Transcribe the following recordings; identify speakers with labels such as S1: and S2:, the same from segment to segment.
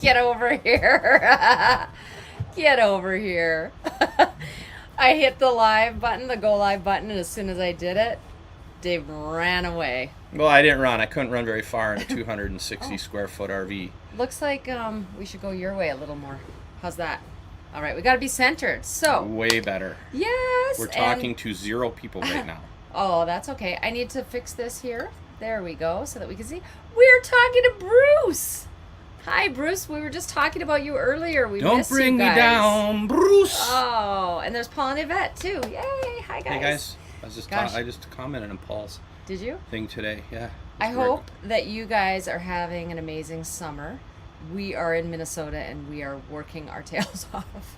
S1: Get over here. Get over here. I hit the live button, the go live button, and as soon as I did it, Dave ran away.
S2: Well, I didn't run. I couldn't run very far in a 260 square foot RV.
S1: Looks like we should go your way a little more. How's that? All right, we got to be centered. So.
S2: Way better.
S1: Yes.
S2: We're talking to 0 people right now.
S1: Oh, that's okay. I need to fix this here. There we go, so that we can see. We're talking to Bruce. Hi, Bruce. We were just talking about you earlier. We
S2: Don't
S1: missed
S2: bring
S1: you
S2: me
S1: guys.
S2: down, Bruce.
S1: Oh, and there's Paul and Yvette too. Yay! Hi, guys.
S2: Hey guys, I just commented on Paul's
S1: Did you?
S2: thing today. Yeah.
S1: I hope that you guys are having an amazing summer. We are in Minnesota and we are working our tails off.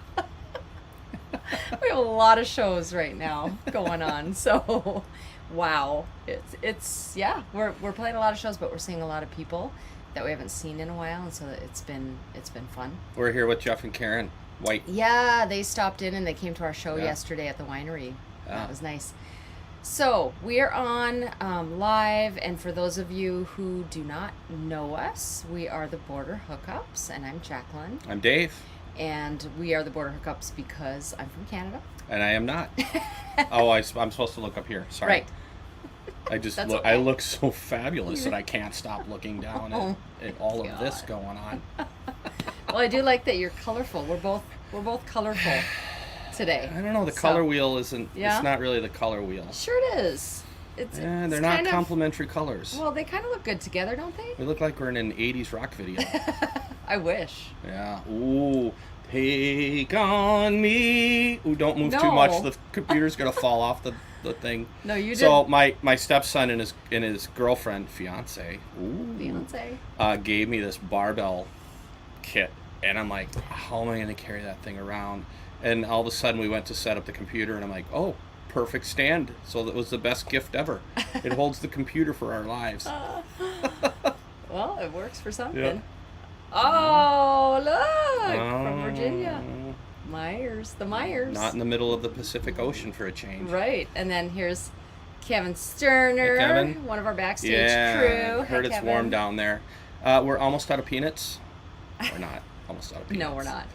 S1: We have a lot of shows right now going on. So, wow, it's yeah. We're playing a lot of shows, but we're seeing a lot of people that we haven't seen in a while, and so it's been fun.
S2: We're here with Jeff and Karen White.
S1: Yeah, they stopped in and they came to our show
S2: Yeah.
S1: yesterday at the winery.
S2: Yeah.
S1: That was nice. So we are on live, and for those of you who do not know us, we are the Border Hookups, and I'm Jacqueline.
S2: I'm Dave.
S1: And we are the Border Hookups because I'm from Canada.
S2: And I am not. Oh, I'm supposed to look up here. Sorry.
S1: Right.
S2: I just
S1: That's
S2: look.
S1: okay.
S2: I look so fabulous that I can't stop looking down at all of this
S1: God.
S2: going on.
S1: Well, I do like that you're colorful. We're both colorful today.
S2: I don't know. The color wheel isn't.
S1: Yeah?
S2: It's not really the color wheel.
S1: Sure it is.
S2: Yeah,
S1: it's
S2: they're not
S1: kind of-
S2: complementary colors.
S1: Well, they kind of look good together, don't they?
S2: We look like we're in an 80s rock video.
S1: I wish.
S2: Yeah. Ooh, take on me. Ooh, don't move too
S1: No.
S2: much. The computer's gonna fall off the thing.
S1: No, you
S2: So
S1: didn't.
S2: my stepson and his girlfriend, fiance, gave me this barbell kit, and I'm like, how am I gonna carry that thing around? And all of a sudden, we went to set up the computer, and I'm like, oh, perfect stand. So that was the best gift ever. It holds the computer for our lives.
S1: Well, it works for something.
S2: Yep.
S1: Oh, look! From Virginia. The Myers.
S2: Not in the middle of the Pacific Ocean for a change.
S1: Right. And then here's Kevin Sterner,
S2: Hey, Kevin.
S1: one of our backstage
S2: Yeah,
S1: crew.
S2: I heard
S1: Hey,
S2: it's
S1: Kevin.
S2: warm down there. We're almost out of peanuts. We're not almost out of peanuts.
S1: No, we're not.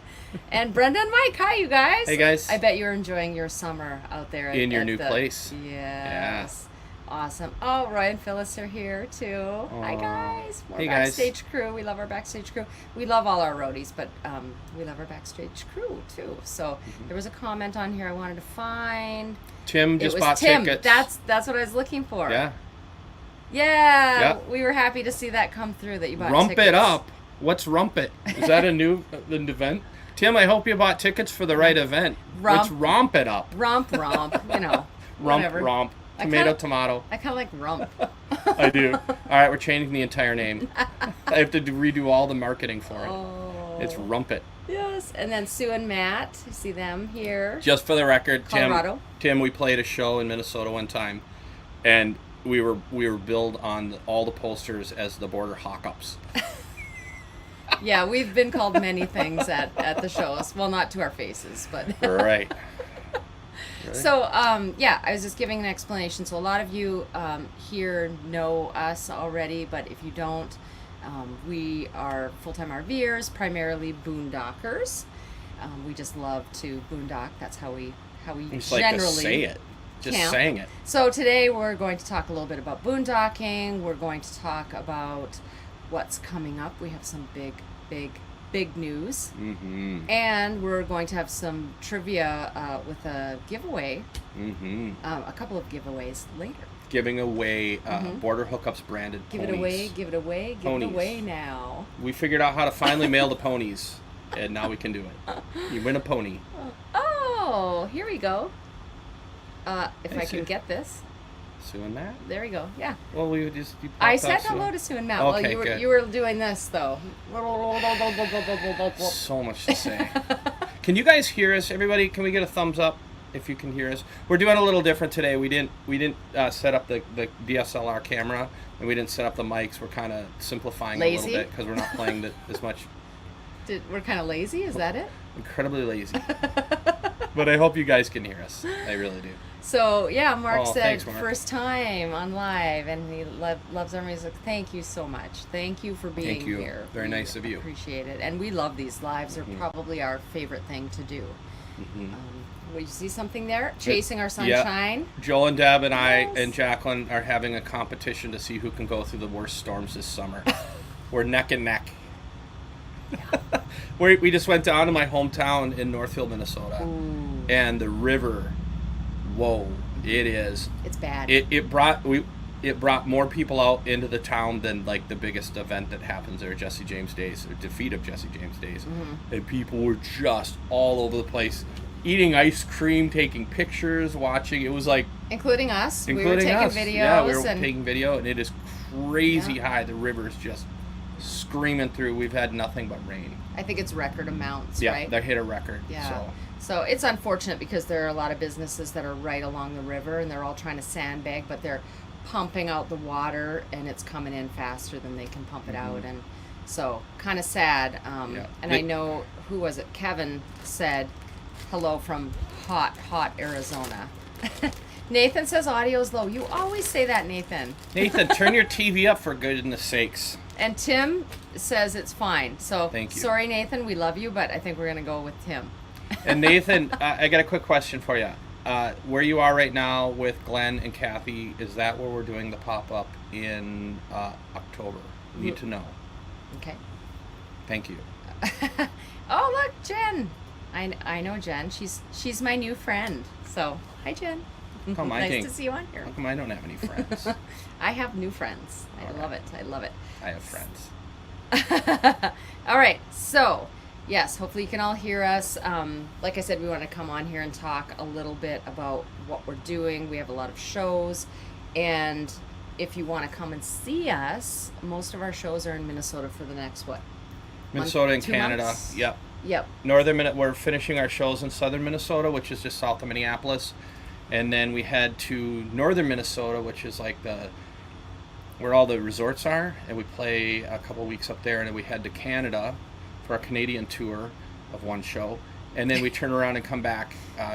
S1: And Brenda and Mike, hi, you guys.
S2: Hey, guys.
S1: I bet you're enjoying your summer out there.
S2: In your
S1: at
S2: new
S1: the-
S2: place.
S1: Yes. Awesome. Oh, Roy and Phyllis are here too. Hi,
S2: Aw.
S1: guys. More
S2: Hey, guys.
S1: backstage crew. We love our backstage crew. We love all our roadies, but we love our backstage crew too. So there was a comment on here I wanted to find.
S2: Tim just
S1: it was
S2: bought
S1: Tim.
S2: tickets.
S1: That's what I was looking for.
S2: Yeah.
S1: Yeah.
S2: Yeah.
S1: We were happy to see that come through that you bought
S2: Rump
S1: tickets.
S2: it up. What's Rump it? Is that a new event? Tim, I hope you bought tickets for the right event. What's Romp it up?
S1: Rump, you know. Whatever.
S2: Romp.
S1: I
S2: Tomato,
S1: kinda-
S2: tomato.
S1: I kind of like rump.
S2: I do. All right, we're changing the entire name. I have to redo all the marketing for it.
S1: Oh.
S2: It's Rump it.
S1: Yes, and then Sue and Matt, you see them here.
S2: Just for the record,
S1: Colorado.
S2: Tim, we played a show in Minnesota one time, and we were billed on all the posters as the Border Hookups.
S1: Yeah, we've been called many things at the shows. Well, not to our faces, but.
S2: Right.
S1: So, yeah, I was just giving an explanation. So a lot of you here know us already, but if you don't, we are full-time RVers, primarily boondockers. We just love to boondock. That's how we
S2: It's
S1: generally
S2: like to say it. Just
S1: camp.
S2: saying it.
S1: So today we're going to talk a little bit about boondocking. We're going to talk about what's coming up. We have some big news.
S2: Mm-hmm.
S1: And we're going to have some trivia with a giveaway,
S2: Mm-hmm.
S1: a couple of giveaways later.
S2: Giving away Border Hookups branded
S1: Give
S2: ponies.
S1: it away
S2: Ponies.
S1: now.
S2: We figured out how to finally mail the ponies, and now we can do it. You win a pony.
S1: Oh, here we go. If
S2: Hey,
S1: I
S2: Sue.
S1: can get this.
S2: Sue and Matt?
S1: There we go. Yeah.
S2: Well, we would just...
S1: I said hello to Sue and Matt. Well,
S2: Okay,
S1: you were
S2: good.
S1: you were doing this though.
S2: So much to say. Can you guys hear us? Everybody, can we get a thumbs up if you can hear us? We're doing a little different today. We didn't set up the DSLR camera, and we didn't set up the mics. We're kind of simplifying a
S1: Lazy?
S2: little bit because we're not playing as much.
S1: We're kind of lazy. Is that it?
S2: Incredibly lazy. But I hope you guys can hear us. I really do.
S1: So yeah, Mark said
S2: thanks, Mark.
S1: First time on live, and he loves our music. Thank you so much. Thank you for being here.
S2: Very nice of you.
S1: Appreciate it, and we love these lives. Are probably our favorite thing to do. Will you see something there? Chasing our sunshine.
S2: Yeah. Joel and Deb and I and Jacqueline are having a competition to see who can go through the worst storms this summer. We're neck and neck. Yeah. We just went down to my hometown in Northfield, Minnesota.
S1: Ooh.
S2: And the river, whoa, it is.
S1: It's bad.
S2: It brought more people out into the town than like the biggest event that happens there, Jesse James Days, or defeat of Jesse James Days. And people were just all over the place, eating ice cream, taking pictures, watching. It was like,
S1: including us. We were taking videos.
S2: Yeah, we were taking video, and it is crazy high. The river's just screaming through. We've had nothing but rain.
S1: I think it's record amounts,
S2: yeah,
S1: right?
S2: Yeah, they hit a record.
S1: Yeah. So it's unfortunate because there are a lot of businesses that are right along the river, and they're all trying to sandbag, but they're pumping out the water, and it's coming in faster than they can pump it out, and so kind of sad. And I know, who was it? Kevin said, hello from hot Arizona. Nathan says audio's low. You always say that, Nathan.
S2: Nathan, turn your TV up for goodness sakes.
S1: And Tim says it's fine. So
S2: thank you.
S1: Sorry, Nathan. We love you, but I think we're going to go with Tim.
S2: And Nathan, I got a quick question for you. Where you are right now with Glenn and Kathy, is that where we're doing the pop-up in October? Need to know.
S1: Okay.
S2: Thank you.
S1: Oh, look, Jen. I know Jen. She's my new friend. So, hi, Jen. Nice to see you on here.
S2: How come I don't have any friends?
S1: I have new friends. I love it.
S2: I have friends.
S1: All right. So, yes, hopefully you can all hear us. Like I said, we want to come on here and talk a little bit about what we're doing. We have a lot of shows. And if you want to come and see us, most of our shows are in Minnesota for the next,
S2: Minnesota and
S1: 2
S2: Canada.
S1: months?
S2: Yep. We're finishing our shows in southern Minnesota, which is just south of Minneapolis. And then we head to northern Minnesota, which is like where all the resorts are, and we play a couple weeks up there, and then we head to Canada for our Canadian tour of one show, and then we turn around and come back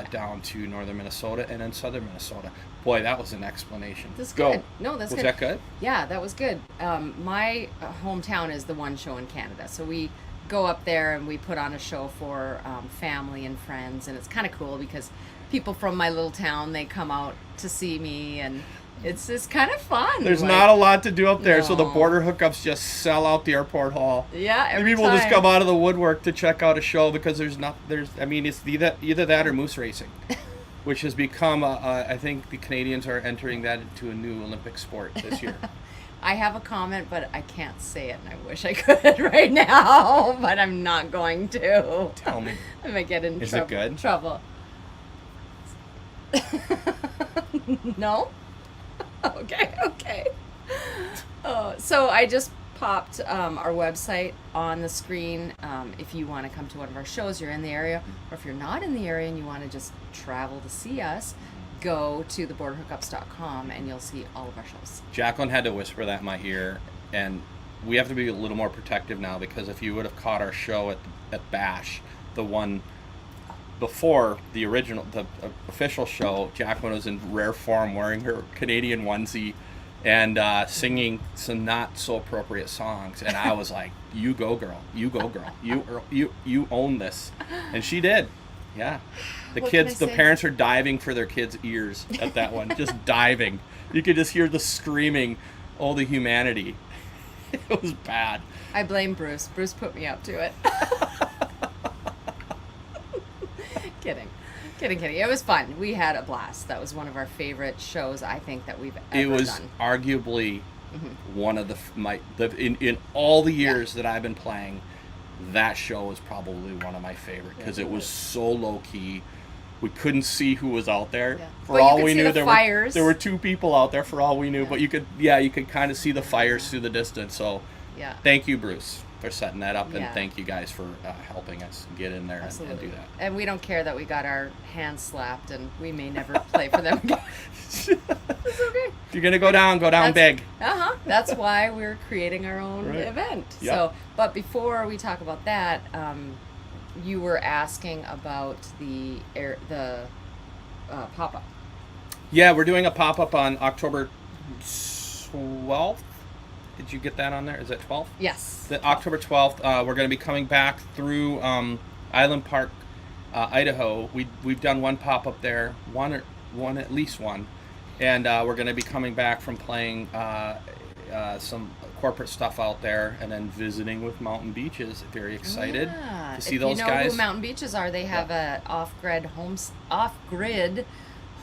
S2: down to northern Minnesota and then southern Minnesota. Boy, that was an explanation.
S1: That's good. No, that's
S2: good.
S1: Was
S2: that good?
S1: Yeah, that was good. My hometown is the one show in Canada, so we go up there and we put on a show for family and friends, and it's kind of cool because people from my little town, they come out to see me, and it's just kind of fun.
S2: There's not a lot to do up there, so the border hookups just sell out the airport hall.
S1: Yeah, every
S2: people
S1: time.
S2: Just come out of the woodwork to check out a show because it's either that or moose racing, which has become I think the Canadians are entering that into a new Olympic sport this year.
S1: I have a comment, but I can't say it, and I wish I could right now, but I'm not going to.
S2: Tell me.
S1: I might get in
S2: Is it good?
S1: trouble. No? Okay. So I just popped our website on the screen. If you want to come to one of our shows, you're in the area, or if you're not in the area and you want to just travel to see us, go to theborderhookups.com and you'll see all of our shows.
S2: Jacqueline had to whisper that in my ear, and we have to be a little more protective now, because if you would have caught our show at Bash, the one before the official show, Jacqueline was in rare form wearing her Canadian onesie and singing some not so appropriate songs, and I was like, you go girl, you own this. And she did. Yeah. The parents are diving for their kids' ears at that one. Just diving. You could just hear the screaming, oh, the humanity. It was bad.
S1: I blame Bruce. Bruce put me up to it. Kidding. It was fun. We had a blast. That was one of our favorite shows, I think, that we've ever done.
S2: It was arguably one of in all the years that I've been playing, that show was probably one of my favorite, because it was so low key. We couldn't see who was out there.
S1: Yeah.
S2: For all we knew,
S1: there
S2: were 2 people out there. For all we knew, but you could kind of see the fires through the distance. So, thank you, Bruce. for setting that up, and
S1: Yeah.
S2: thank you guys for helping us get in there and do that.
S1: And we don't care that we got our hands slapped and we may never play for them again. It's okay.
S2: If you're gonna go down big.
S1: That's why we're creating our own event.
S2: Yep.
S1: So, but before we talk about that, you were asking about the pop-up.
S2: Yeah, we're doing a pop-up on October 12th. Did you get that on there? Is that 12th?
S1: Yes.
S2: October 12th. We're going to be coming back through Island Park, Idaho. We've done one pop-up there, at least one, and we're going to be coming back from playing some corporate stuff out there, and then visiting with Mountain Beaches. Very excited to see those guys. If you know
S1: who Mountain Beaches are, they have a off-grid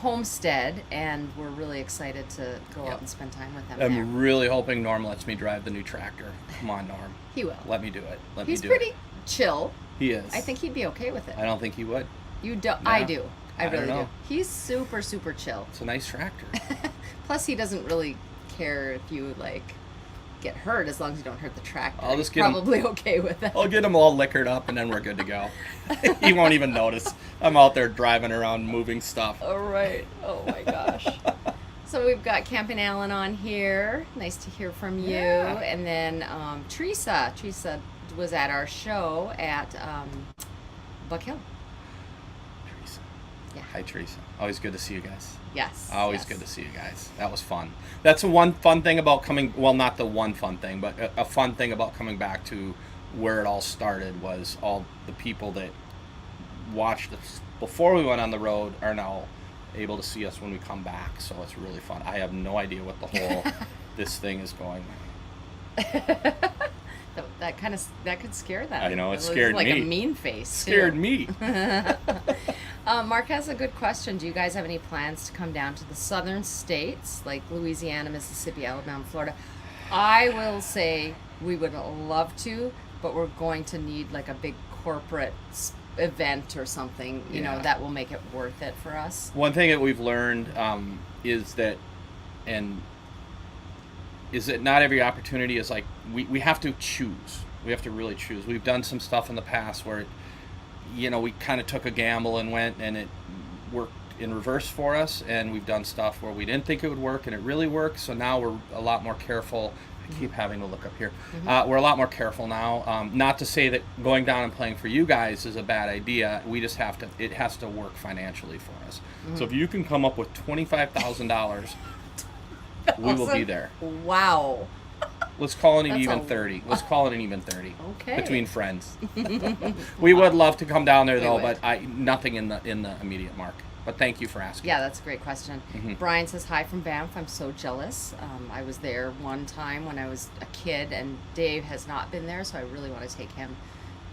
S1: homestead, and we're really excited to go out and spend time with them.
S2: I'm really hoping Norm lets me drive the new tractor. Come on, Norm.
S1: He will.
S2: Let me do it.
S1: He's pretty chill.
S2: He is.
S1: I think he'd be okay with it.
S2: I don't think he would.
S1: You don't? No. I do. I really do. He's super, super chill.
S2: It's a nice tractor.
S1: Plus, he doesn't really care if you get hurt, as long as you don't hurt the tractor.
S2: I'll just get
S1: probably okay with it.
S2: I'll get him all liquored up, and then we're good to go. He won't even notice. I'm out there driving around, moving stuff.
S1: All right. Oh my gosh. So we've got Camping Alan on here. Nice to hear from you. Yeah. And then Teresa. Teresa was at our show at Buck Hill.
S2: Teresa. Yeah. Hi, Teresa. Always good to see you guys.
S1: Yes.
S2: Always good to see you guys. That was fun. That's the one fun thing about coming, well, not the one fun thing, but a fun thing about coming back to where it all started was all the people that watched us before we went on the road are now able to see us when we come back. So it's really fun. I have no idea what the whole this thing is going.
S1: That could scare them.
S2: I know, it scared me.
S1: Like a mean face.
S2: Scared me.
S1: Mark has a good question. Do you guys have any plans to come down to the southern states, like Louisiana, Mississippi, Alabama, Florida? I will say we would love to, but we're going to need a big corporate event or something, you know, that will make it worth it for us.
S2: One thing that we've learned is that not every opportunity is we have to choose. We have to really choose. We've done some stuff in the past where we kind of took a gamble and went, and it worked in reverse for us, and we've done stuff where we didn't think it would work and it really worked. So now we're a lot more careful. I keep having to look up here. We're a lot more careful now. Not to say that going down and playing for you guys is a bad idea. We just have to. It has to work financially for us. So if you can come up with $25,000, we will be there.
S1: Wow.
S2: Let's call it an even 30. Let's call it an even 30.
S1: Okay.
S2: Between friends. We would love to come down there though, but nothing in the immediate mark. But thank you for asking.
S1: Yeah, that's a great question. Brian says, hi from Banff. I'm so jealous. I was there one time when I was a kid, and Dave has not been there, so I really want to take him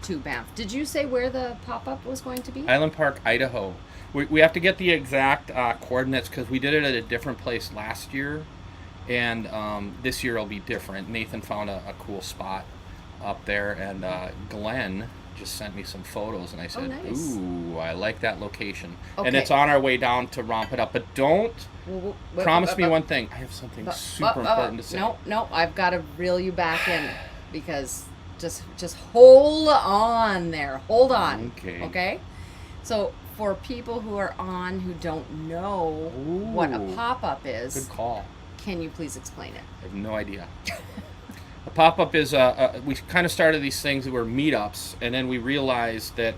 S1: to Banff. Did you say where the pop-up was going to be?
S2: Island Park, Idaho. We have to get the exact coordinates because we did it at a different place last year, and this year it'll be different. Nathan found a cool spot up there, and Glenn just sent me some photos, and I said,
S1: nice.
S2: Ooh, I like that location.
S1: Okay.
S2: And it's on our way down to Romp It Up, but don't promise me one thing. I have something super important to say.
S1: No, I've got to reel you back in, because just hold on there. Hold on. Okay? So for people who are on who don't know what a pop-up is,
S2: good call.
S1: Can you please explain it?
S2: I have no idea. A pop-up is we kind of started these things that were meetups, and then we realized that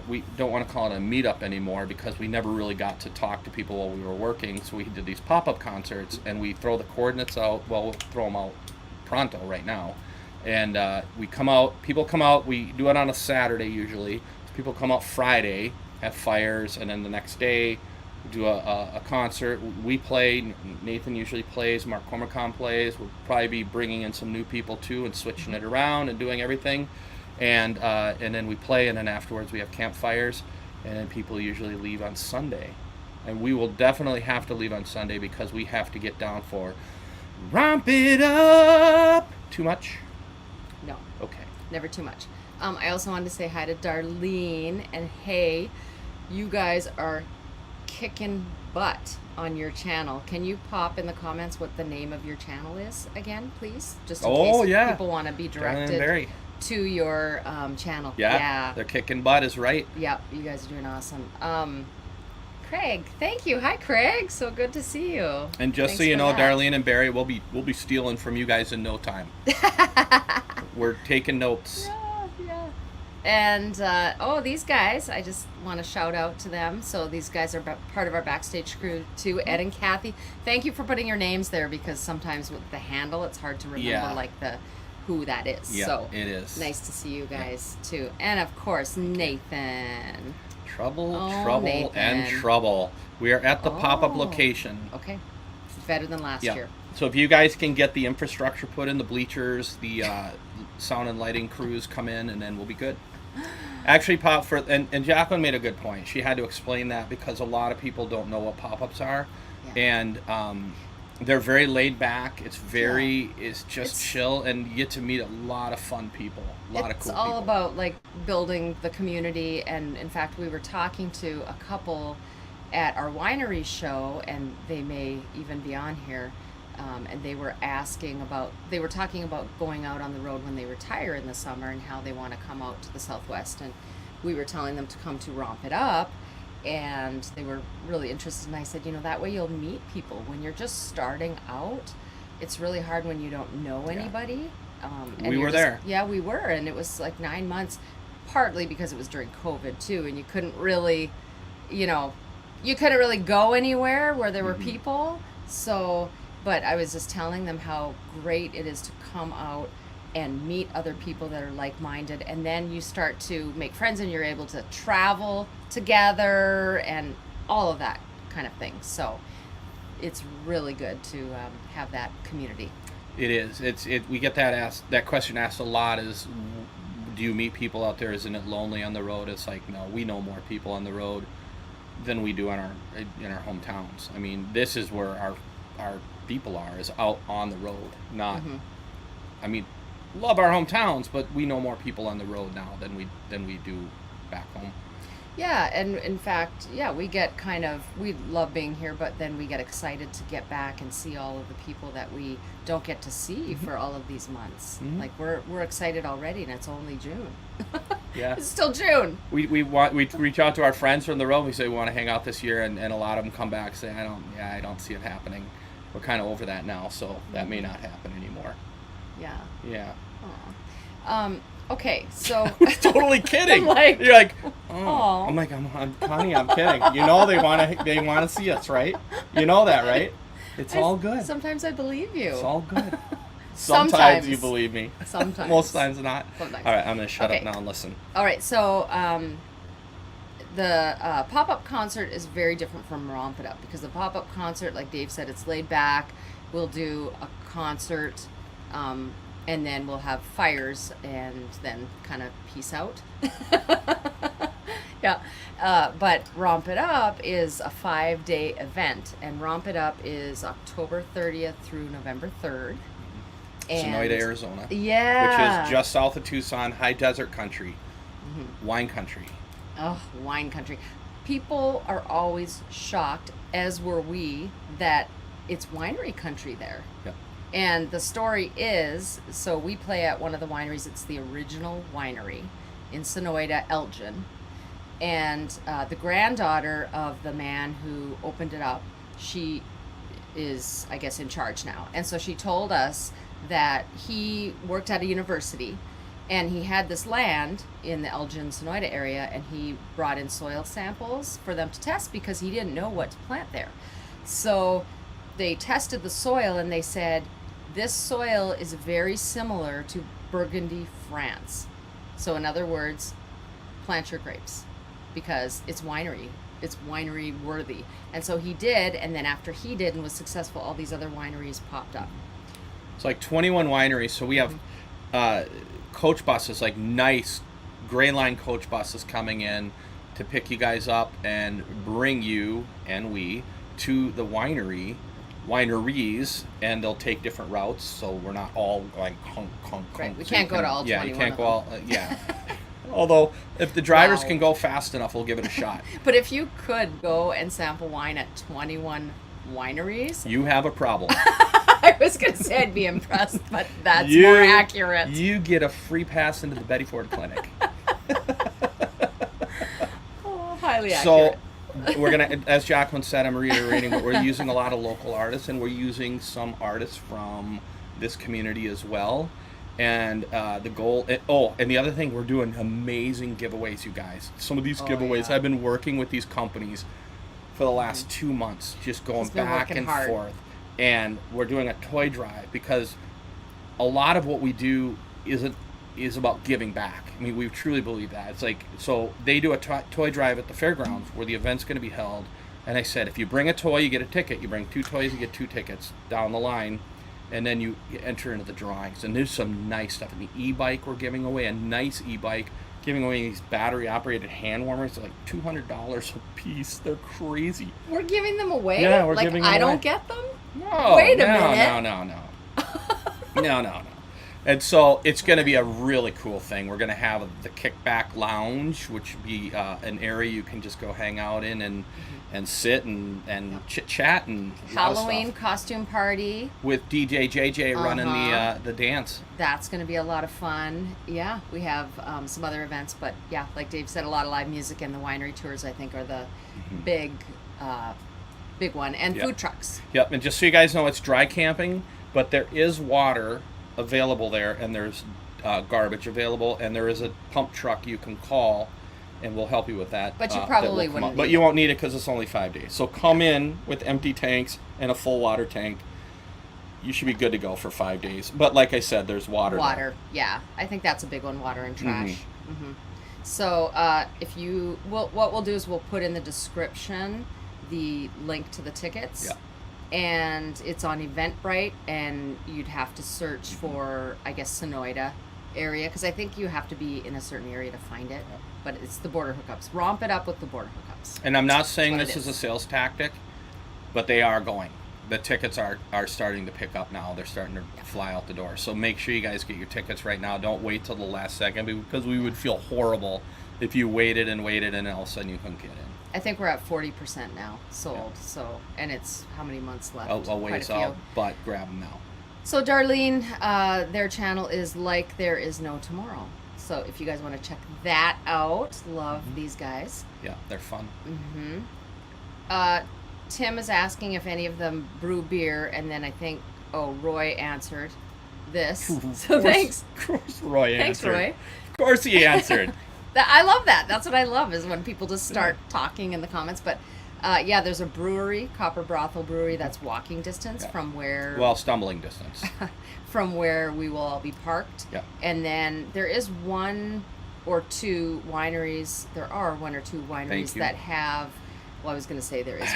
S2: we don't want to call it a meetup anymore because we never really got to talk to people while we were working. So we did these pop-up concerts, and we throw the coordinates out. Well, we'll throw them out pronto right now, and we come out. People come out. We do it on a Saturday usually. So people come out Friday, have fires, and then the next day do a concert. We play. Nathan usually plays. Mark Cormacon plays. We'll probably be bringing in some new people too and switching it around and doing everything. And then we play, and then afterwards we have campfires, and then people usually leave on Sunday. And we will definitely have to leave on Sunday because we have to get down for Romp It Up. Too much?
S1: No.
S2: Okay.
S1: Never too much. I also wanted to say hi to Darlene, and hey, you guys are kicking butt on your channel. Can you pop in the comments what the name of your channel is again, please? Just in case people want to be directed to your channel.
S2: Yeah, they're kicking butt is right.
S1: Yep, you guys are doing awesome. Craig, thank you. Hi, Craig. So good to see you.
S2: And just so you know, Darlene and Barry, we'll be stealing from you guys in no time. We're taking notes.
S1: Yeah. And these guys, I just want to shout out to them. So these guys are part of our backstage crew too. Ed and Kathy. Thank you for putting your names there, because sometimes with the handle, it's hard to remember like who that is.
S2: Yeah,
S1: so
S2: it is.
S1: Nice to see you guys too. And of course, Nathan.
S2: Trouble,
S1: Nathan.
S2: and trouble. We are at the pop-up location.
S1: Okay. Better than last year.
S2: So if you guys can get the infrastructure put in, the bleachers, the sound and lighting crews come in, and then we'll be good. Actually, and Jacqueline made a good point. She had to explain that because a lot of people don't know what pop-ups are. Yeah. And they're very laid back. It's just chill, and you get to meet a lot of fun people, a lot of cool people.
S1: It's all about like building the community, and in fact, we were talking to a couple at our winery show, and they may even be on here, and they were talking about going out on the road when they retire in the summer and how they want to come out to the Southwest, and we were telling them to come to Romp It Up. And they were really interested, and I said, that way you'll meet people. When you're just starting out, it's really hard when you don't know anybody. And
S2: we were there.
S1: Yeah, we were, and it was like 9 months, partly because it was during COVID too, and you couldn't really, go anywhere where there were people. So, but I was just telling them how great it is to come out and meet other people that are like-minded, and then you start to make friends, and you're able to travel together and all of that kind of thing. So it's really good to have that community.
S2: It is. We get that question asked a lot, is do you meet people out there? Isn't it lonely on the road? It's like, no, we know more people on the road than we do in our hometowns. I mean, this is where our people are, is out on the road, not I mean, love our hometowns, but we know more people on the road now than we do back home.
S1: Yeah, and in fact, we get we love being here, but then we get excited to get back and see all of the people that we don't get to see for all of these months. Like we're excited already, and it's only June.
S2: Yeah,
S1: it's still June.
S2: We reach out to our friends from the road. We say we want to hang out this year, and a lot of them come back and say, I don't see it happening. We're kind of over that now, so that may not happen anymore. Yeah.
S1: Okay, so
S2: totally kidding. You're like, oh. I'm like, Connie, I'm kidding. They want to see us, right? You know that, right? It's all good.
S1: Sometimes I believe you.
S2: It's all good. Sometimes you believe me.
S1: Sometimes.
S2: Most times not.
S1: Sometimes.
S2: All right, I'm going to shut up now and listen.
S1: All right, so the pop-up concert is very different from Romp It Up, because the pop-up concert, like Dave said, it's laid back. We'll do a concert, and then we'll have fires, and then kind of peace out. Yeah. But Romp It Up is a 5-day event, and Romp It Up is October 30th through November 3rd.
S2: Sonoyta, Arizona.
S1: Yeah.
S2: Which is just south of Tucson, high desert country, wine country.
S1: Oh, wine country. People are always shocked, as were we, that it's winery country there.
S2: Yep.
S1: And the story is, so we play at one of the wineries. It's the original winery in Sonoyta, Elgin. And the granddaughter of the man who opened it up, she is, I guess, in charge now. And so she told us that he worked at a university, and he had this land in the Elgin, Sonoyta area, and he brought in soil samples for them to test because he didn't know what to plant there. So they tested the soil, and they said, this soil is very similar to Burgundy, France. So in other words, plant your grapes, because it's winery worthy. And so he did, and then after he did and was successful, all these other wineries popped up.
S2: It's like 21 wineries. So we have coach buses, like nice gray line coach buses coming in to pick you guys up and bring you and we to the wineries, and they'll take different routes, so we're not all like honk.
S1: Right, we can't go to all 21.
S2: Yeah, you can't go all. Although, if the drivers
S1: Wow.
S2: can go fast enough, we'll give it a shot.
S1: But if you could go and sample wine at 21 wineries,
S2: You have a problem.
S1: I was going to say I'd be impressed, but that's more accurate.
S2: You get a free pass into the Betty Ford Clinic.
S1: Oh, highly
S2: So,
S1: accurate.
S2: we're gonna, as Jacqueline said, I'm reiterating, but we're using a lot of local artists, and we're using some artists from this community as well. And the goal, and the other thing, we're doing amazing giveaways, you guys. Some of these giveaways,
S1: yeah.
S2: I've been working with these companies for the last 2 months, just going
S1: He's been
S2: back
S1: working
S2: and
S1: hard.
S2: forth. And we're doing a toy drive because a lot of what we do is about giving back. I mean, we truly believe that. It's like, so they do a toy drive at the fairgrounds where the event's going to be held. And I said, if you bring a toy, you get a ticket. You bring 2 toys, you get 2 tickets down the line. And then you enter into the drawings. And there's some nice stuff. And the e-bike we're giving away, a nice e-bike. Giving away these battery-operated hand warmers. They're like $200 a piece. They're crazy.
S1: We're giving them away?
S2: Yeah, we're
S1: like,
S2: giving them
S1: I
S2: away.
S1: don't get them?
S2: No,
S1: Wait a
S2: no,
S1: minute.
S2: No. And so it's going to be a really cool thing. We're going to have the Kickback Lounge, which would be an area you can just go hang out in and sit and chit-chat and a lot of
S1: Halloween
S2: stuff.
S1: costume party.
S2: With DJ JJ running the dance.
S1: That's going to be a lot of fun. Yeah, we have some other events, but yeah, like Dave said, a lot of live music and the winery tours, I think, are the big one. And food trucks.
S2: Yep, and just so you guys know, it's dry camping, but there is water available there, and there's garbage available, and there is a pump truck you can call, and we'll help you with that.
S1: But you
S2: that
S1: probably
S2: will come
S1: wouldn't
S2: up. But
S1: need
S2: you
S1: it.
S2: won't need it because it's only 5 days. So come in with empty tanks and a full water tank. You should be good to go for 5 days. But like I said, there's water.
S1: Water, yeah. I think that's a big one, water and trash. So what we'll do is we'll put in the description the link to the tickets.
S2: Yeah.
S1: And it's on Eventbrite, and you'd have to search for, I guess, Sonoyta area, because I think you have to be in a certain area to find it. But it's the Border Hookups. Romp it up with the Border Hookups.
S2: And I'm not saying
S1: That's what
S2: this
S1: it
S2: is a sales tactic, but they are going. The tickets are starting to pick up now. They're starting to fly out the door. So make sure you guys get your tickets right now. Don't wait till the last second, because we would feel horrible if you waited and all of a sudden you couldn't get in.
S1: I think we're at 40% now sold. Yeah. So, and it's how many months left?
S2: A ways out, but grab them now.
S1: So Darlene, their channel is Like There Is No Tomorrow. So if you guys want to check that out, love these guys.
S2: Yeah, they're fun.
S1: Tim is asking if any of them brew beer, and then I think, Roy answered this. So thanks.
S2: Of course Roy
S1: Thanks,
S2: answered.
S1: Roy.
S2: Of course he answered.
S1: I love that. That's what I love, is when people just start talking in the comments. But yeah, there's a brewery, Copper Brothel Brewery, that's walking distance from where...
S2: Well, stumbling distance.
S1: from where we will all be parked.
S2: Yeah.
S1: And then there is one or two wineries. There are one or two wineries that have... Well, I was going to say there is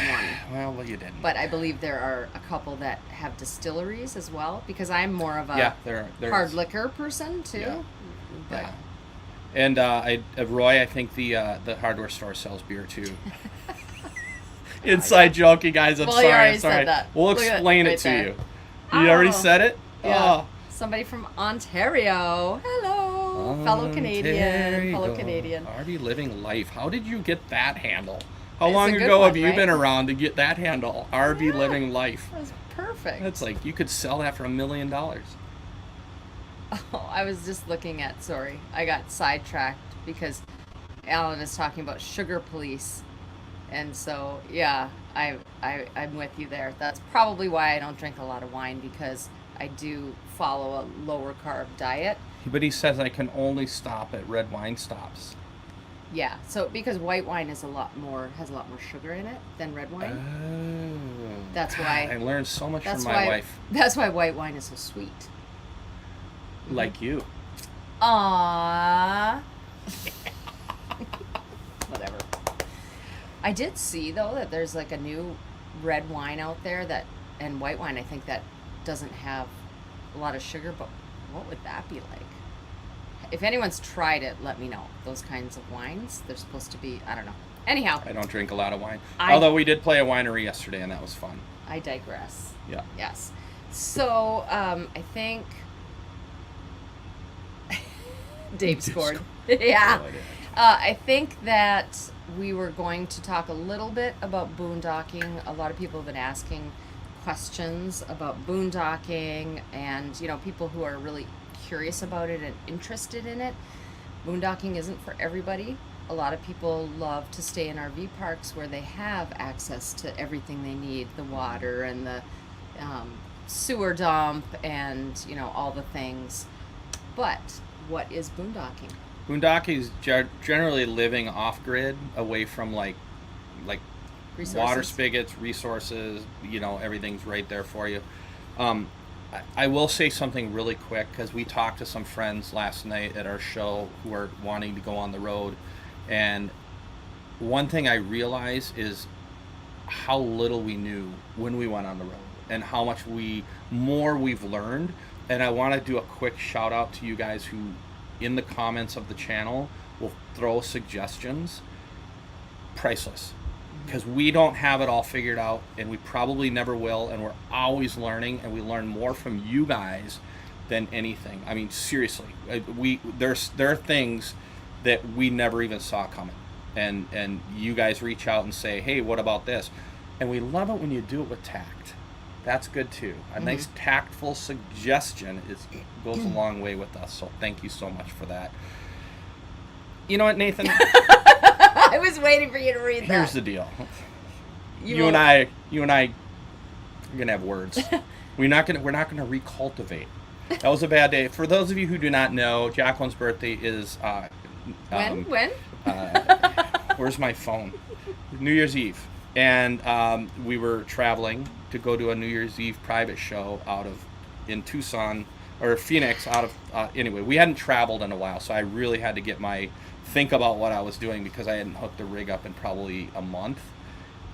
S1: one.
S2: Well, you didn't.
S1: But I believe there are a couple that have distilleries as well, because I'm more of a
S2: there
S1: hard
S2: is.
S1: liquor person, too.
S2: Yeah.
S1: But,
S2: Yeah. And Roy, I think the hardware store sells beer too. Inside joke, you guys. I'm
S1: Well,
S2: sorry.
S1: you already
S2: I'm sorry.
S1: said that.
S2: We'll
S1: Look at
S2: explain
S1: it
S2: it
S1: right
S2: to
S1: there.
S2: you. You already
S1: Oh.
S2: said it.
S1: Yeah.
S2: Oh.
S1: Somebody from Ontario. Hello. Fellow Canadian. Fellow Canadian.
S2: RV Living Life. How did you get that handle? How
S1: It's
S2: long
S1: a good
S2: ago
S1: one,
S2: have you
S1: right?
S2: been around to get that handle? RV Living Life.
S1: That was perfect.
S2: That's like, you could sell that for $1 million.
S1: Oh, I was just looking at, sorry, I got sidetracked because Alan is talking about sugar police. And so, yeah, I'm with you there. That's probably why I don't drink a lot of wine, because I do follow a lower carb diet.
S2: But he says I can only stop at red wine stops.
S1: Yeah, so because white wine is has a lot more sugar in it than red wine.
S2: Oh.
S1: That's why
S2: I learned so much
S1: That's
S2: from my
S1: why
S2: wife.
S1: That's why white wine is so sweet.
S2: Like you.
S1: Aww. Whatever. I did see though that there's like a new red wine out there and white wine, I think, that doesn't have a lot of sugar, but what would that be like? If anyone's tried it, let me know. Those kinds of wines, they're supposed to be, I don't know. Anyhow.
S2: I don't drink a lot of wine. Although we did play a winery yesterday and that was fun.
S1: I digress.
S2: Yeah.
S1: Yes. So, I think Dave scored. Yeah.
S2: No idea.
S1: I think that we were going to talk a little bit about boondocking. A lot of people have been asking questions about boondocking, and people who are really curious about it and interested in it. Boondocking isn't for everybody. A lot of people love to stay in RV parks where they have access to everything they need, the water and the sewer dump and all the things. But what is boondocking?
S2: Boondocking is generally living off grid, away from like
S1: Resources.
S2: water spigots, resources. Everything's right there for you. I will say something really quick, because we talked to some friends last night at our show who are wanting to go on the road, and one thing I realized is how little we knew when we went on the road, and how much more we've learned. And I want to do a quick shout out to you guys who, in the comments of the channel, will throw suggestions. Priceless. Because we don't have it all figured out, and we probably never will, and we're always learning, and we learn more from you guys than anything. I mean, seriously, there are things that we never even saw coming, and you guys reach out and say, hey, what about this? And we love it when you do it with tact. That's good too. A nice tactful suggestion goes a long way with us, so thank you so much for that. You know what, Nathan?
S1: I was waiting for you to read that.
S2: Here's the deal. You and I are gonna have words. We're not gonna recultivate. That was a bad day. For those of you who do not know, Jacqueline's birthday is
S1: when?
S2: Where's my phone? New Year's Eve, and we were traveling to go to a New Year's Eve private show in Tucson or Phoenix. Anyway, we hadn't traveled in a while, so I really had to think about what I was doing, because I hadn't hooked the rig up in probably a month.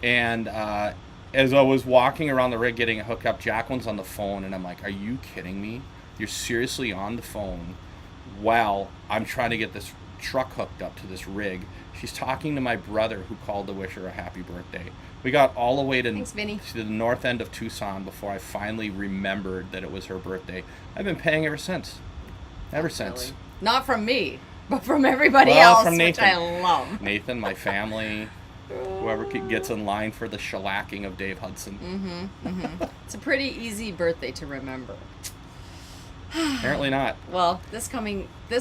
S2: And as I was walking around the rig getting it hooked up, Jacqueline's on the phone, and I'm like, are you kidding me? You're seriously on the phone while I'm trying to get this truck hooked up to this rig? She's talking to my brother, who called to wish her a happy birthday. We got all the way to the north end of Tucson before I finally remembered that it was her birthday. I've been paying ever since. Since.
S1: Not from me, but from everybody else,
S2: from Nathan.
S1: Which I love.
S2: Nathan, my family, whoever gets in line for the shellacking of Dave Hudson.
S1: It's a pretty easy birthday to remember.
S2: Apparently not.
S1: Well, this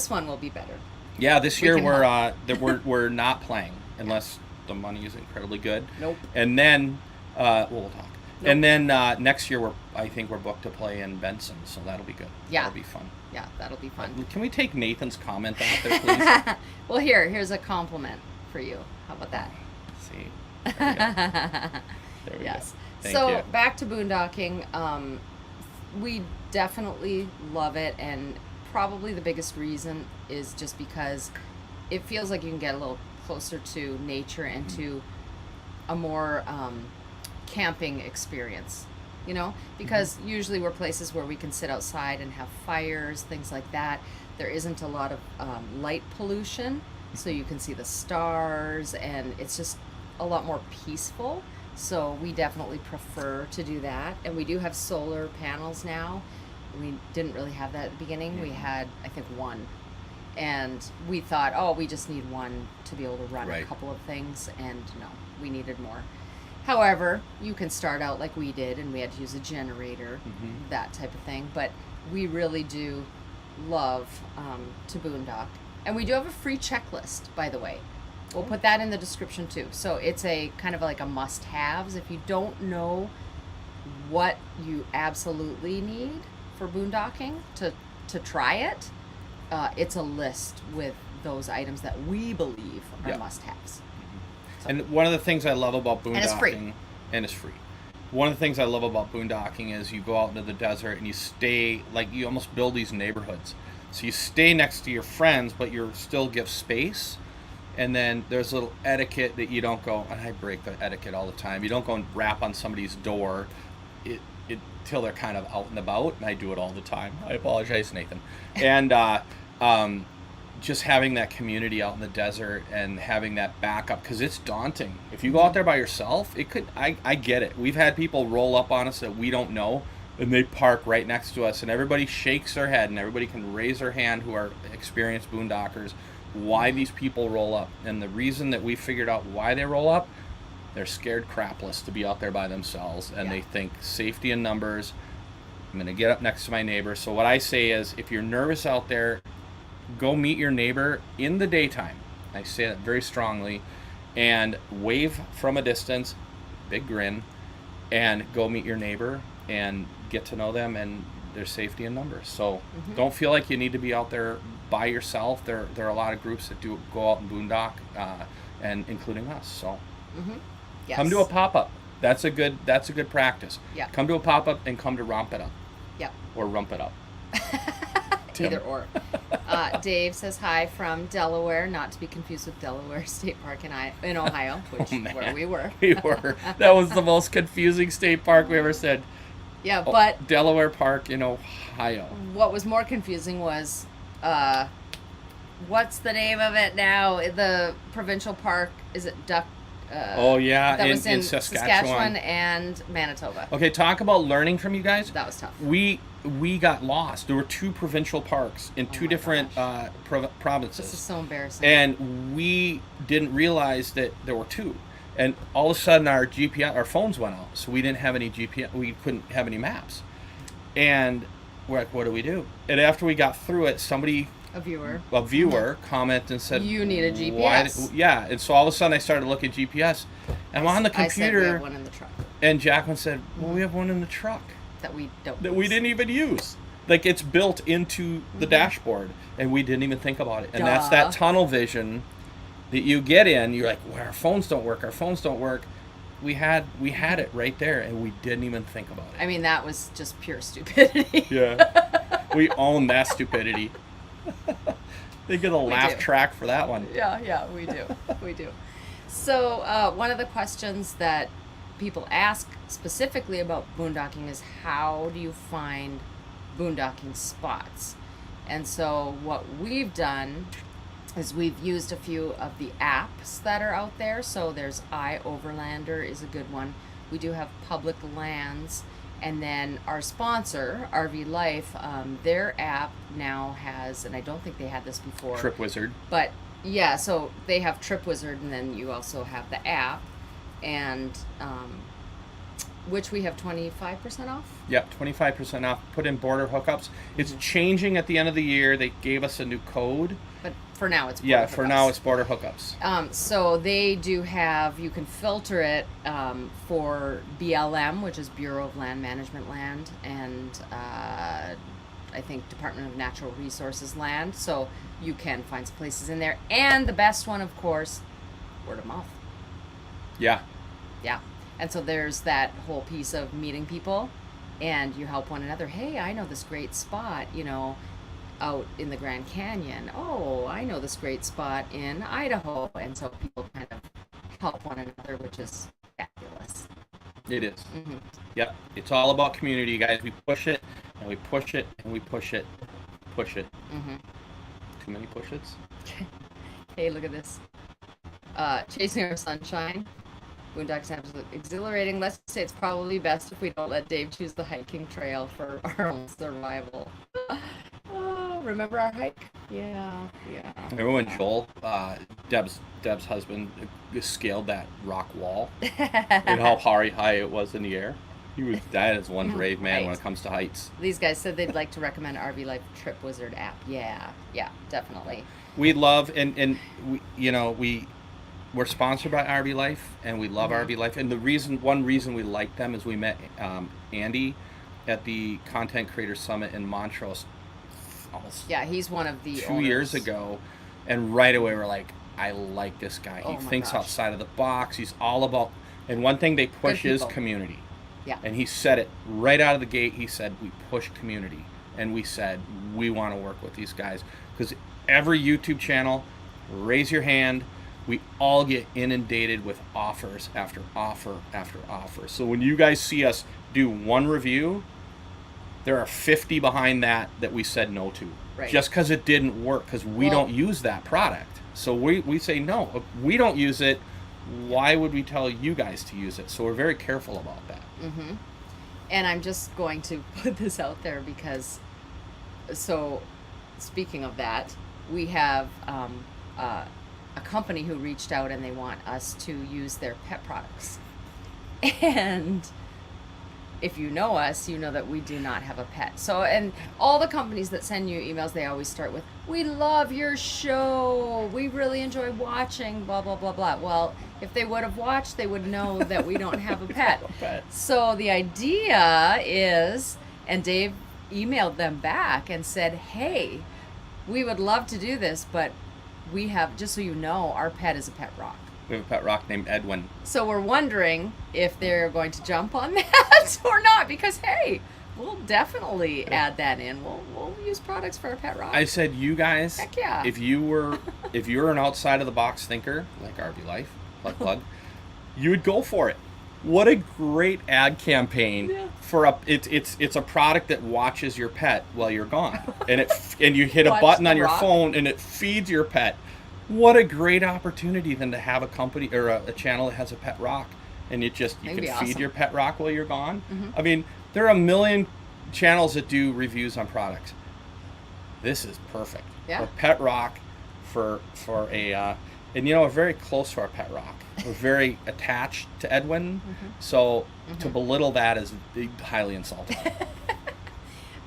S1: one will be better.
S2: Yeah, this year we're not playing unless the money is incredibly good.
S1: Nope.
S2: And then we'll talk.
S1: Nope.
S2: And then next year I think we're booked to play in Benson, so that'll be good.
S1: Yeah.
S2: That'll be fun.
S1: Yeah, that'll be fun.
S2: Can we take Nathan's comment out there, please?
S1: Well, here's a compliment for you. How about that?
S2: See. There we
S1: yes.
S2: go. Thank you.
S1: Back to boondocking. We definitely love it, and probably the biggest reason is just because it feels like you can get a little closer to nature and to a more camping experience, because usually we're places where we can sit outside and have fires, things like that. There isn't a lot of light pollution, so you can see the stars, and it's just a lot more peaceful. So we definitely prefer to do that. And we do have solar panels now. We didn't really have that at the beginning. We had, I think, one. And we thought, we just need one to be able to run a couple of things. And no, we needed more. However, you can start out like we did, and we had to use a generator, that type of thing. But we really do love to boondock. And we do have a free checklist, by the way. We'll put that in the description too. So it's a kind of like a must-haves. If you don't know what you absolutely need for boondocking to try it, it's a list with those items that we believe are must-haves. So.
S2: And one of the things I love about boondocking,
S1: and it's free.
S2: One of the things I love about boondocking is you go out into the desert and you stay, you almost build these neighborhoods. So you stay next to your friends, but you still give space. And then there's a little etiquette that you don't go, and I break the etiquette all the time. You don't go and rap on somebody's door till they're kind of out and about, and I do it all the time. I apologize, Nathan. And just having that community out in the desert and having that backup, because it's daunting. If you go out there by yourself, I get it. We've had people roll up on us that we don't know. and they park right next to us, and everybody shakes their head, and everybody can raise their hand who are experienced boondockers, why these people roll up. And the reason that we figured out why they roll up, they're scared crapless to be out there by themselves, and they think safety in numbers. I'm going to get up next to my neighbor. So what I say is, if you're nervous out there, go meet your neighbor in the daytime. I say that very strongly. And wave from a distance, big grin, and go meet your neighbor and get to know them and their safety in numbers. So don't feel like you need to be out there by yourself. There are a lot of groups that do go out and boondock, and including us. So come to a pop-up. That's a good practice.
S1: Yeah.
S2: Come to a pop-up and come to Romp It Up.
S1: Yeah.
S2: Or Rump It Up.
S1: Either or. Dave says hi from Delaware, not to be confused with Delaware State Park in Ohio, which where we were.
S2: We were. That was the most confusing state park we ever said.
S1: Yeah, but
S2: Delaware Park in Ohio.
S1: What was more confusing was, what's the name of it now? The provincial park, is it Duck? That
S2: was in
S1: Saskatchewan and Manitoba.
S2: Okay, talk about learning from you guys.
S1: That was tough.
S2: We got lost. There were 2 provincial parks in 2 different provinces.
S1: This is so embarrassing.
S2: And we didn't realize that there were 2. And all of a sudden our phones went out, so we didn't have any GPS. We couldn't have any maps. And we're like, what do we do? And after we got through it, a viewer commented and said,
S1: you need a GPS.
S2: And so all of a sudden I started looking at GPS. And I'm on the computer.
S1: I said we have one in the truck.
S2: And Jacqueline said, well, we have one in the truck.
S1: That we
S2: didn't even use. Like, it's built into the dashboard, and we didn't even think about it. And that's that tunnel vision that you get in. You're like, well, our phones don't work. We had it right there, and we didn't even think about it.
S1: I mean, that was just pure stupidity.
S2: Yeah. We own that stupidity. They get a laugh track for that one.
S1: Yeah, we do. So one of the questions that people ask specifically about boondocking is, how do you find boondocking spots? And so what we've done is we've used a few of the apps that are out there. So there's iOverlander is a good one. We do have Public Lands. And then our sponsor, RV Life, their app now has, and I don't think they had this before.
S2: Trip Wizard.
S1: But yeah, so they have Trip Wizard, and then you also have the app, and which we have 25% off.
S2: Yep, 25% off. Put in Border Hookups. It's changing at the end of the year. They gave us a new code.
S1: But for now, it's Border Hookups.
S2: For now, it's Border Hookups.
S1: So they do have, you can filter it for BLM, which is Bureau of Land Management land, and I think Department of Natural Resources land. So you can find some places in there. And the best one, of course, word of mouth.
S2: Yeah.
S1: Yeah. And so there's that whole piece of meeting people, and you help one another. Hey, I know this great spot, out in the Grand Canyon. Oh, I know this great spot in Idaho. And so people kind of help one another, which is fabulous.
S2: It is. Mm-hmm. Yep. It's all about community, guys. We push it, and we push it, and we push it. Push it. Mm-hmm. Too many push-its?
S1: Hey, look at this. Chasing Our Sunshine. Boondocks absolutely exhilarating. Let's say it's probably best if we don't let Dave choose the hiking trail for our own survival. Remember our hike? Yeah.
S2: Remember when Joel, Deb's husband, scaled that rock wall and how high it was in the air? That is one brave man when it comes to heights.
S1: These guys said they'd like to recommend RV Life Trip Wizard app. Yeah, definitely.
S2: We love and we're sponsored by RV Life, and we love RV Life. And one reason we like them is we met Andy at the Content Creator Summit in Montrose.
S1: He's one of the
S2: 2 years ago, and right away we're like, I like this guy. He thinks outside of the box. He's all about, and one thing they push is community.
S1: Yeah.
S2: And he said it right out of the gate. He said, we push community, and we said we want to work with these guys, because every YouTube channel, raise your hand. We all get inundated with offers after offer after offer. So when you guys see us do one review, there are 50 behind that we said no to.
S1: Right.
S2: Just because it didn't work, because we don't use that product. So we say, no, if we don't use it, why would we tell you guys to use it? So we're very careful about that.
S1: Mm-hmm. And I'm just going to put this out there because, so speaking of that, we have a company who reached out and they want us to use their pet products. And if you know us, you know that we do not have a pet. So, and all the companies that send you emails, they always start with, "We love your show. We really enjoy watching, blah, blah, blah, blah." Well, if they would have watched, they would know that we don't have a pet. So the idea is, and Dave emailed them back and said, "Hey, we would love to do this, but we have, just so you know, our pet is a pet rock."
S2: We have a pet rock named Edwin.
S1: So we're wondering if they're going to jump on that or not, because hey, we'll definitely add that in. We'll use products for our pet rock.
S2: I said, you guys,
S1: heck yeah.
S2: if you're an outside of the box thinker like RV Life, plug, you would go for it. What a great ad campaign for it's a product that watches your pet while you're gone, and you hit a button on your phone and it feeds your pet. What a great opportunity then to have a company or a channel that has a pet rock, and you can feed your pet rock while you're gone. I mean, there are a million channels that do reviews on products. This is perfect.
S1: Yeah.
S2: A pet rock for a and we're very close to our pet rock. We're very attached to Edwin, so to belittle that is highly insulting.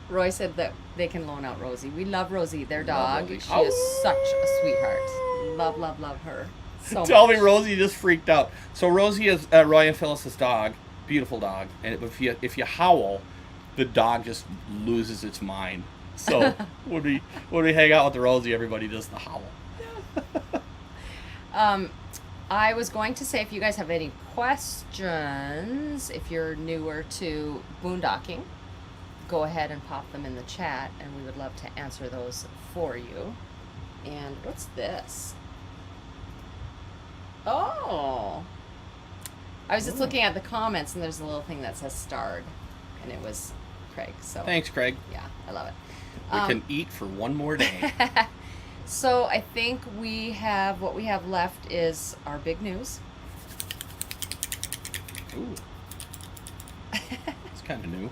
S1: Roy said that they can loan out Rosie. We love Rosie, their dog.
S2: Rosie.
S1: She is such a sweetheart. Love, love, love her. So
S2: Tell
S1: much.
S2: me Rosie just freaked out. So Rosie is Roy and Phyllis's dog. Beautiful dog. And if you howl, the dog just loses its mind. So when we hang out with the Rosie, everybody does the howl.
S1: I was going to say, if you guys have any questions, if you're newer to boondocking, go ahead and pop them in the chat, and we would love to answer those for you. And what's this? Oh, I was just looking at the comments, and there's a little thing that says starred, and it was Craig. So
S2: thanks, Craig.
S1: Yeah, I love it.
S2: We can eat for one more day.
S1: So I think what we have left is our big news.
S2: Ooh, it's kind of new.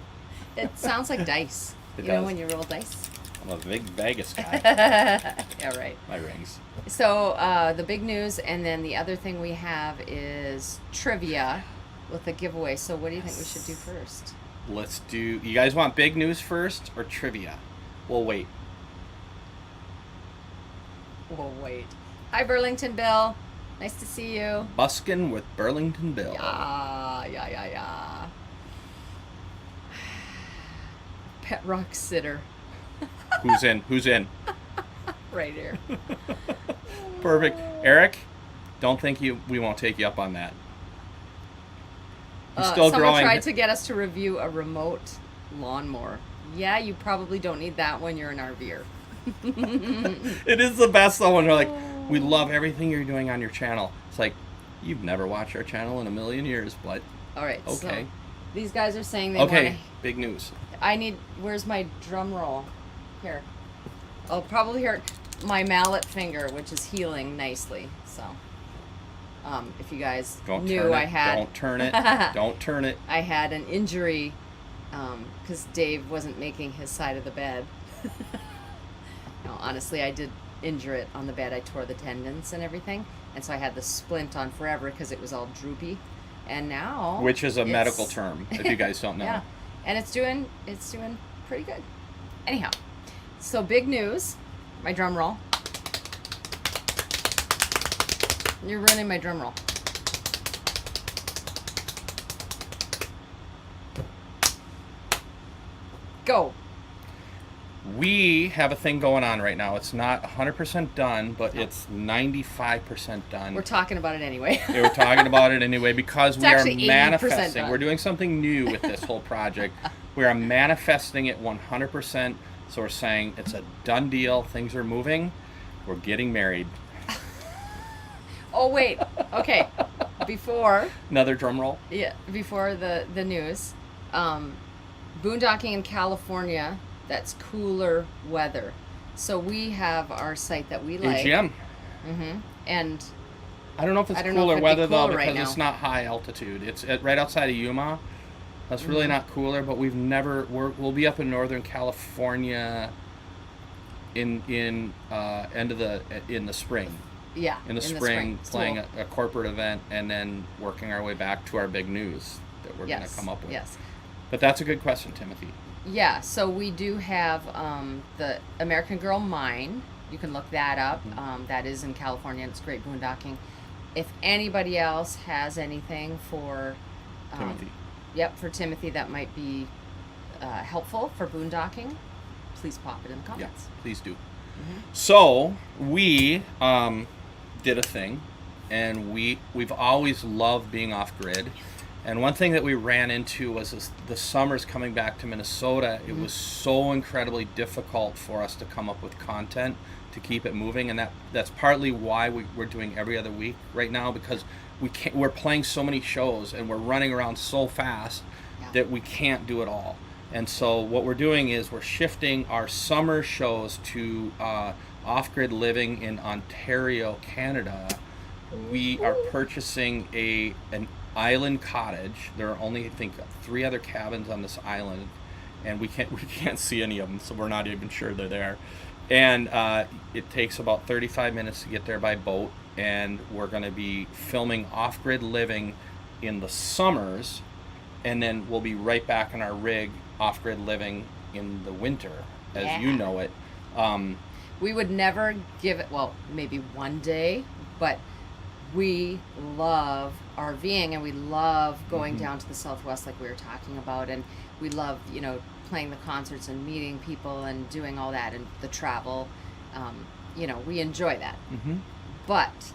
S1: It sounds like dice.
S2: It
S1: you know
S2: does.
S1: when you roll dice?
S2: I'm a big Vegas guy.
S1: Yeah, right.
S2: My rings.
S1: So the big news, and then the other thing we have is trivia with a giveaway. So what do you think we should do first?
S2: Let's do. You guys want big news first or trivia? We'll wait.
S1: We'll wait. Hi, Burlington Bill. Nice to see you.
S2: Buskin' with Burlington Bill.
S1: Yeah. Pet rock sitter.
S2: Who's in?
S1: Right here.
S2: Perfect. Eric, don't think we won't take you up on that. He's still
S1: someone
S2: growing.
S1: tried to get us to review a remote lawnmower. Yeah, you probably don't need that when you're an RVer.
S2: It is the best though when they're like, "We love everything you're doing on your channel." It's like, you've never watched our channel in a million years, but
S1: all right.
S2: okay.
S1: So these guys are saying they want
S2: big news.
S1: Where's my drum roll? Here. I'll probably hear my mallet finger, which is healing nicely. So, if you guys
S2: Don't
S1: knew,
S2: turn it.
S1: I had.
S2: Don't turn it. Don't turn it.
S1: I had an injury because Dave wasn't making his side of the bed. No, honestly, I did injure it on the bed. I tore the tendons and everything, and so I had the splint on forever because it was all droopy. And now,
S2: Which is a medical term, if you guys don't know.
S1: Yeah, and it's doing pretty good. Anyhow, so big news. My drum roll. You're ruining my drum roll. Go.
S2: We have a thing going on right now. It's not 100% done, but it's 95% done.
S1: We're talking about it anyway.
S2: We're talking about it anyway because we are
S1: actually 80%
S2: manifesting.
S1: done.
S2: We're doing something new with this whole project. We are manifesting it 100%. So we're saying it's a done deal. Things are moving. We're getting married.
S1: Oh, wait. Okay. Before
S2: Another drum roll.
S1: before the news, boondocking in California, that's cooler weather. So we have our site that we like.
S2: AGM.
S1: And
S2: I don't know if it's
S1: I don't know if
S2: cooler
S1: it'd be
S2: weather though
S1: cool right
S2: because it's
S1: now.
S2: not high altitude. It's right outside of Yuma. That's really not cooler, but we'll be up in Northern California in the spring.
S1: Yeah.
S2: In the spring playing a corporate event and then working our way back to our big news that we're going to come up with.
S1: Yes.
S2: But that's a good question, Timothy.
S1: Yeah, so we do have the American Girl Mine. You can look that up. That is in California, and it's great boondocking. If anybody else has anything for
S2: Timothy.
S1: Yep, for Timothy that might be helpful for boondocking, please pop it in the comments.
S2: Yeah, please do. So we did a thing, and we've always loved being off grid. And one thing that we ran into was the summers coming back to Minnesota. It was so incredibly difficult for us to come up with content to keep it moving, and that's partly why we're doing every other week right now, because we're playing so many shows and we're running around so fast that we can't do it all. And so what we're doing is we're shifting our summer shows to off-grid living in Ontario, Canada. We are purchasing an island cottage. There are only, I think, 3 other cabins on this island, and we can't see any of them, so we're not even sure they're there. And it takes about 35 minutes to get there by boat, and we're going to be filming off-grid living in the summers, and then we'll be right back in our rig off-grid living in the winter, as you know it.
S1: We would never give it, well, maybe one day, but we love RVing, and we love going down to the Southwest like we were talking about, and we love, playing the concerts and meeting people and doing all that, and the travel. We enjoy that. But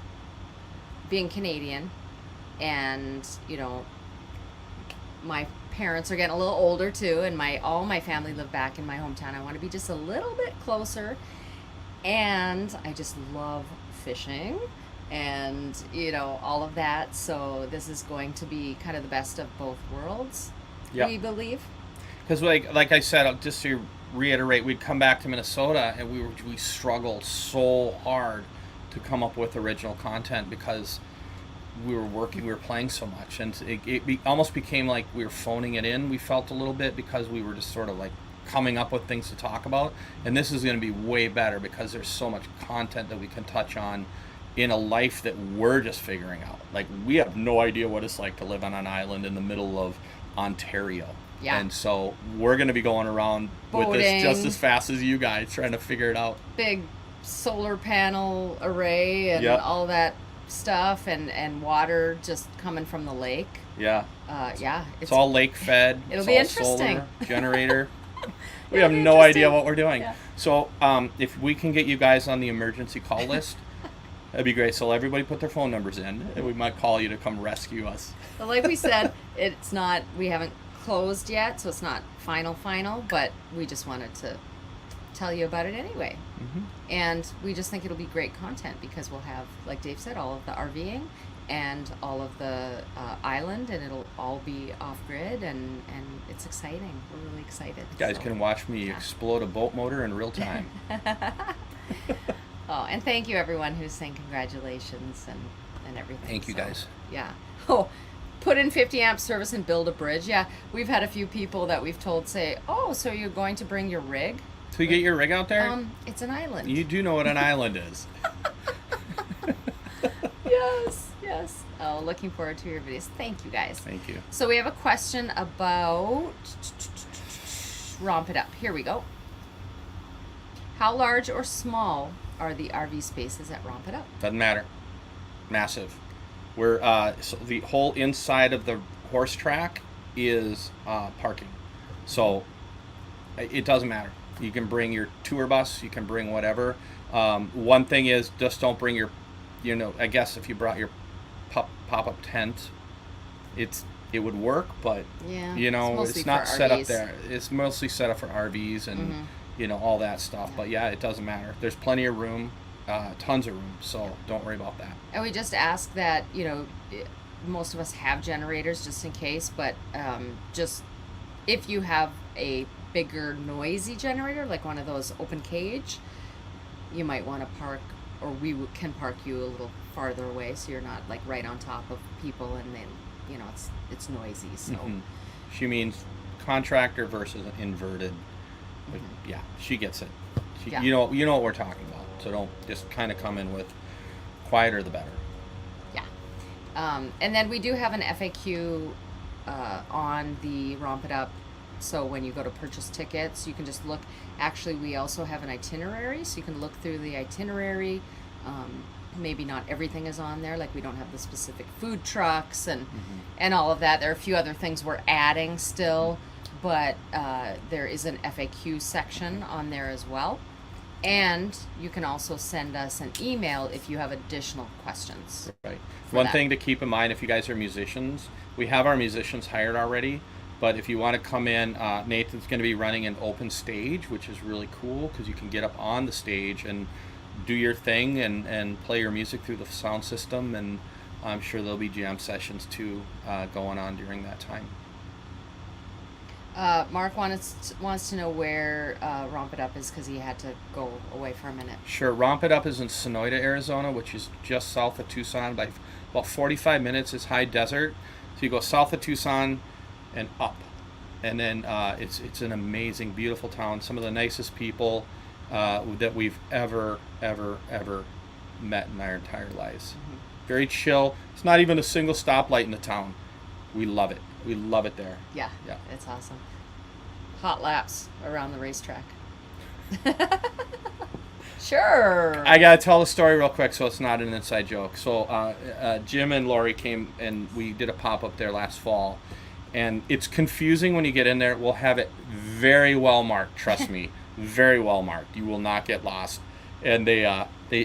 S1: being Canadian, and my parents are getting a little older too, and all my family live back in my hometown. I want to be just a little bit closer, and I just love fishing and all of that. So this is going to be kind of the best of both worlds, we believe.
S2: Because like I said, just to reiterate, we'd come back to Minnesota and we struggled so hard to come up with original content because we were playing so much, and it almost became like we were phoning it in. We felt a little bit because we were just sort of like coming up with things to talk about, and this is going to be way better because there's so much content that we can touch on in a life that we're just figuring out. Like, we have no idea what it's like to live on an island in the middle of Ontario. Yeah. And so we're going to be going around boating with this just as fast as you guys, trying to figure it out.
S1: Big solar panel array and all that stuff, and water just coming from the lake.
S2: Yeah.
S1: It's
S2: all lake fed.
S1: It'll be interesting.
S2: Solar generator. We have no idea what we're doing. Yeah. So if we can get you guys on the emergency call list, that'd be great. So everybody put their phone numbers in, and we might call you to come rescue us.
S1: Well, like we said, we haven't closed yet, so it's not final, but we just wanted to tell you about it anyway. And we just think it'll be great content because we'll have, like Dave said, all of the RVing and all of the island, and it'll all be off-grid, and it's exciting. We're really excited.
S2: You guys can watch me explode a boat motor in real time.
S1: Oh, and thank you everyone who's saying congratulations and everything.
S2: Thank you guys.
S1: Yeah. Oh, put in 50 amp service and build a bridge. Yeah, we've had a few people that we've told say, oh, so you're going to bring your rig?
S2: So you get your rig out there?
S1: It's an island.
S2: You do know what an island is.
S1: Yes. Oh, looking forward to your videos. Thank you guys.
S2: Thank you.
S1: So we have a question about Romp It Up. Here we go. How large or small are the RV spaces at Romp It Up?
S2: Doesn't matter. Massive. We're so the whole inside of the horse track is parking. So it doesn't matter. You can bring your tour bus. You can bring whatever. One thing is, just don't bring your, I guess if you brought your pop-up tent, it would work, but it's not set up there. It's mostly set up for RVs and all that stuff. But it doesn't matter. There's plenty of room, tons of room. So don't worry about that.
S1: And we just ask that most of us have generators just in case, but just if you have a bigger noisy generator like one of those open cage, you might want to park, or we can park you a little farther away so you're not like right on top of people, and then it's noisy. So
S2: She means contractor versus an inverted. But yeah, she gets it. You know what we're talking about. So don't just kind of come in with quieter the better.
S1: Yeah. And then we do have an FAQ on the Romp It Up. So when you go to purchase tickets, you can just look. Actually, we also have an itinerary, so you can look through the itinerary. Maybe not everything is on there. Like we don't have the specific food trucks and all of that. There are a few other things we're adding still, but there is an FAQ section on there as well. And you can also send us an email if you have additional questions.
S2: Right. One thing to keep in mind, if you guys are musicians, we have our musicians hired already. But if you want to come in, Nathan's going to be running an open stage, which is really cool because you can get up on the stage and do your thing and play your music through the sound system. And I'm sure there'll be jam sessions too going on during that time.
S1: Mark wants to know where Romp It Up is because he had to go away for a minute.
S2: Sure. Romp It Up is in Sonoyta, Arizona, which is just south of Tucson. By about 45 minutes is high desert. So you go south of Tucson and up. And then it's an amazing, beautiful town. Some of the nicest people that we've ever met in our entire lives. Very chill. It's not even a single stoplight in the town. We love it. We love it there.
S1: Yeah. It's awesome. Hot laps around the racetrack. Sure.
S2: I gotta tell the story real quick so it's not an inside joke. So Jim and Lori came and we did a pop-up there last fall. And it's confusing when you get in there. We'll have it very well marked, trust me. Very well marked. You will not get lost. And they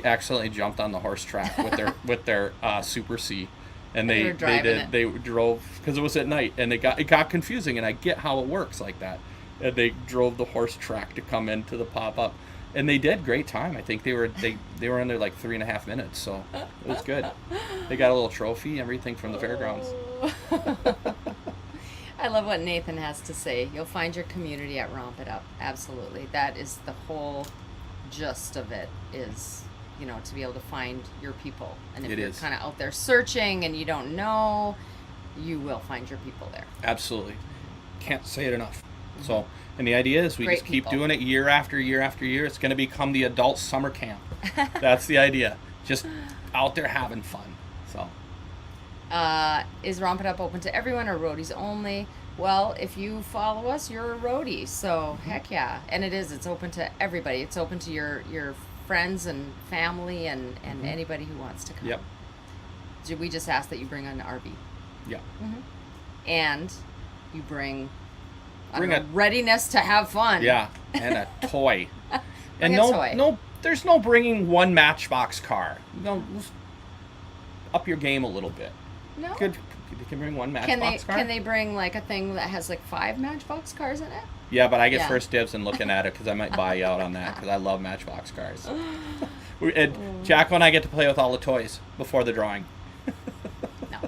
S2: accidentally jumped on the horse track with their Super C. And they drove because it was at night and it got confusing, and I get how it works like that. And they drove the horse track to come into the pop-up. And they did great time. I think they were in there like 3.5 minutes, so it was good. They got a little trophy, everything from the fairgrounds.
S1: I love what Nathan has to say. You'll find your community at Romp It Up. Absolutely. That is the whole gist of it, is, you know, to be able to find your people. And if you're kind of out there searching and you don't know, you will find your people there.
S2: Absolutely. Can't say it enough. So, and the idea is we just keep doing it year after year after year. It's going to become the adult summer camp. That's the idea. Just out there having fun. So.
S1: Is Romp It Up open to everyone or roadies only? Well, if you follow us, you're a roadie, so heck yeah. And it's open to everybody. It's open to your friends and family and anybody who wants to come.
S2: Yep.
S1: We just ask that you bring an RV.
S2: Yeah.
S1: And you bring a readiness to have fun.
S2: Yeah, and a toy.
S1: And
S2: no, there's no bringing one Matchbox car. No, up your game a little bit.
S1: No.
S2: They can bring one Matchbox car.
S1: Can they bring like a thing that has like 5 Matchbox cars in it?
S2: Yeah, but I get first dibs in looking at it because I might buy you out on that because I love Matchbox cars. And Jacqueline and I get to play with all the toys before the drawing.
S1: No.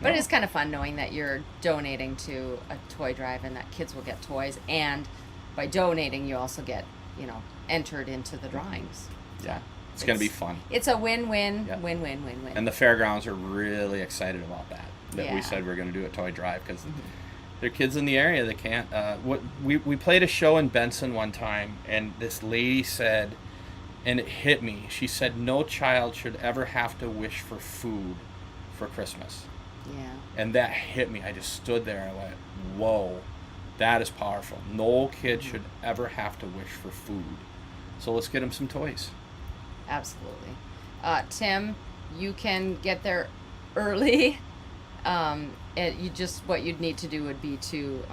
S1: But it is kind of fun knowing that you're donating to a toy drive and that kids will get toys. And by donating, you also get, entered into the drawings.
S2: Yeah. It's going to be fun.
S1: It's a win-win, win-win.
S2: And the fairgrounds are really excited about that we said we're going to do a toy drive because there are kids in the area that can't. We played a show in Benson one time, and this lady said, and it hit me, she said, no child should ever have to wish for food for Christmas.
S1: Yeah.
S2: And that hit me. I just stood there and I went, whoa, that is powerful. No kid should ever have to wish for food. So let's get them some toys.
S1: Absolutely. Tim, you can get there early. What you'd need to do would be to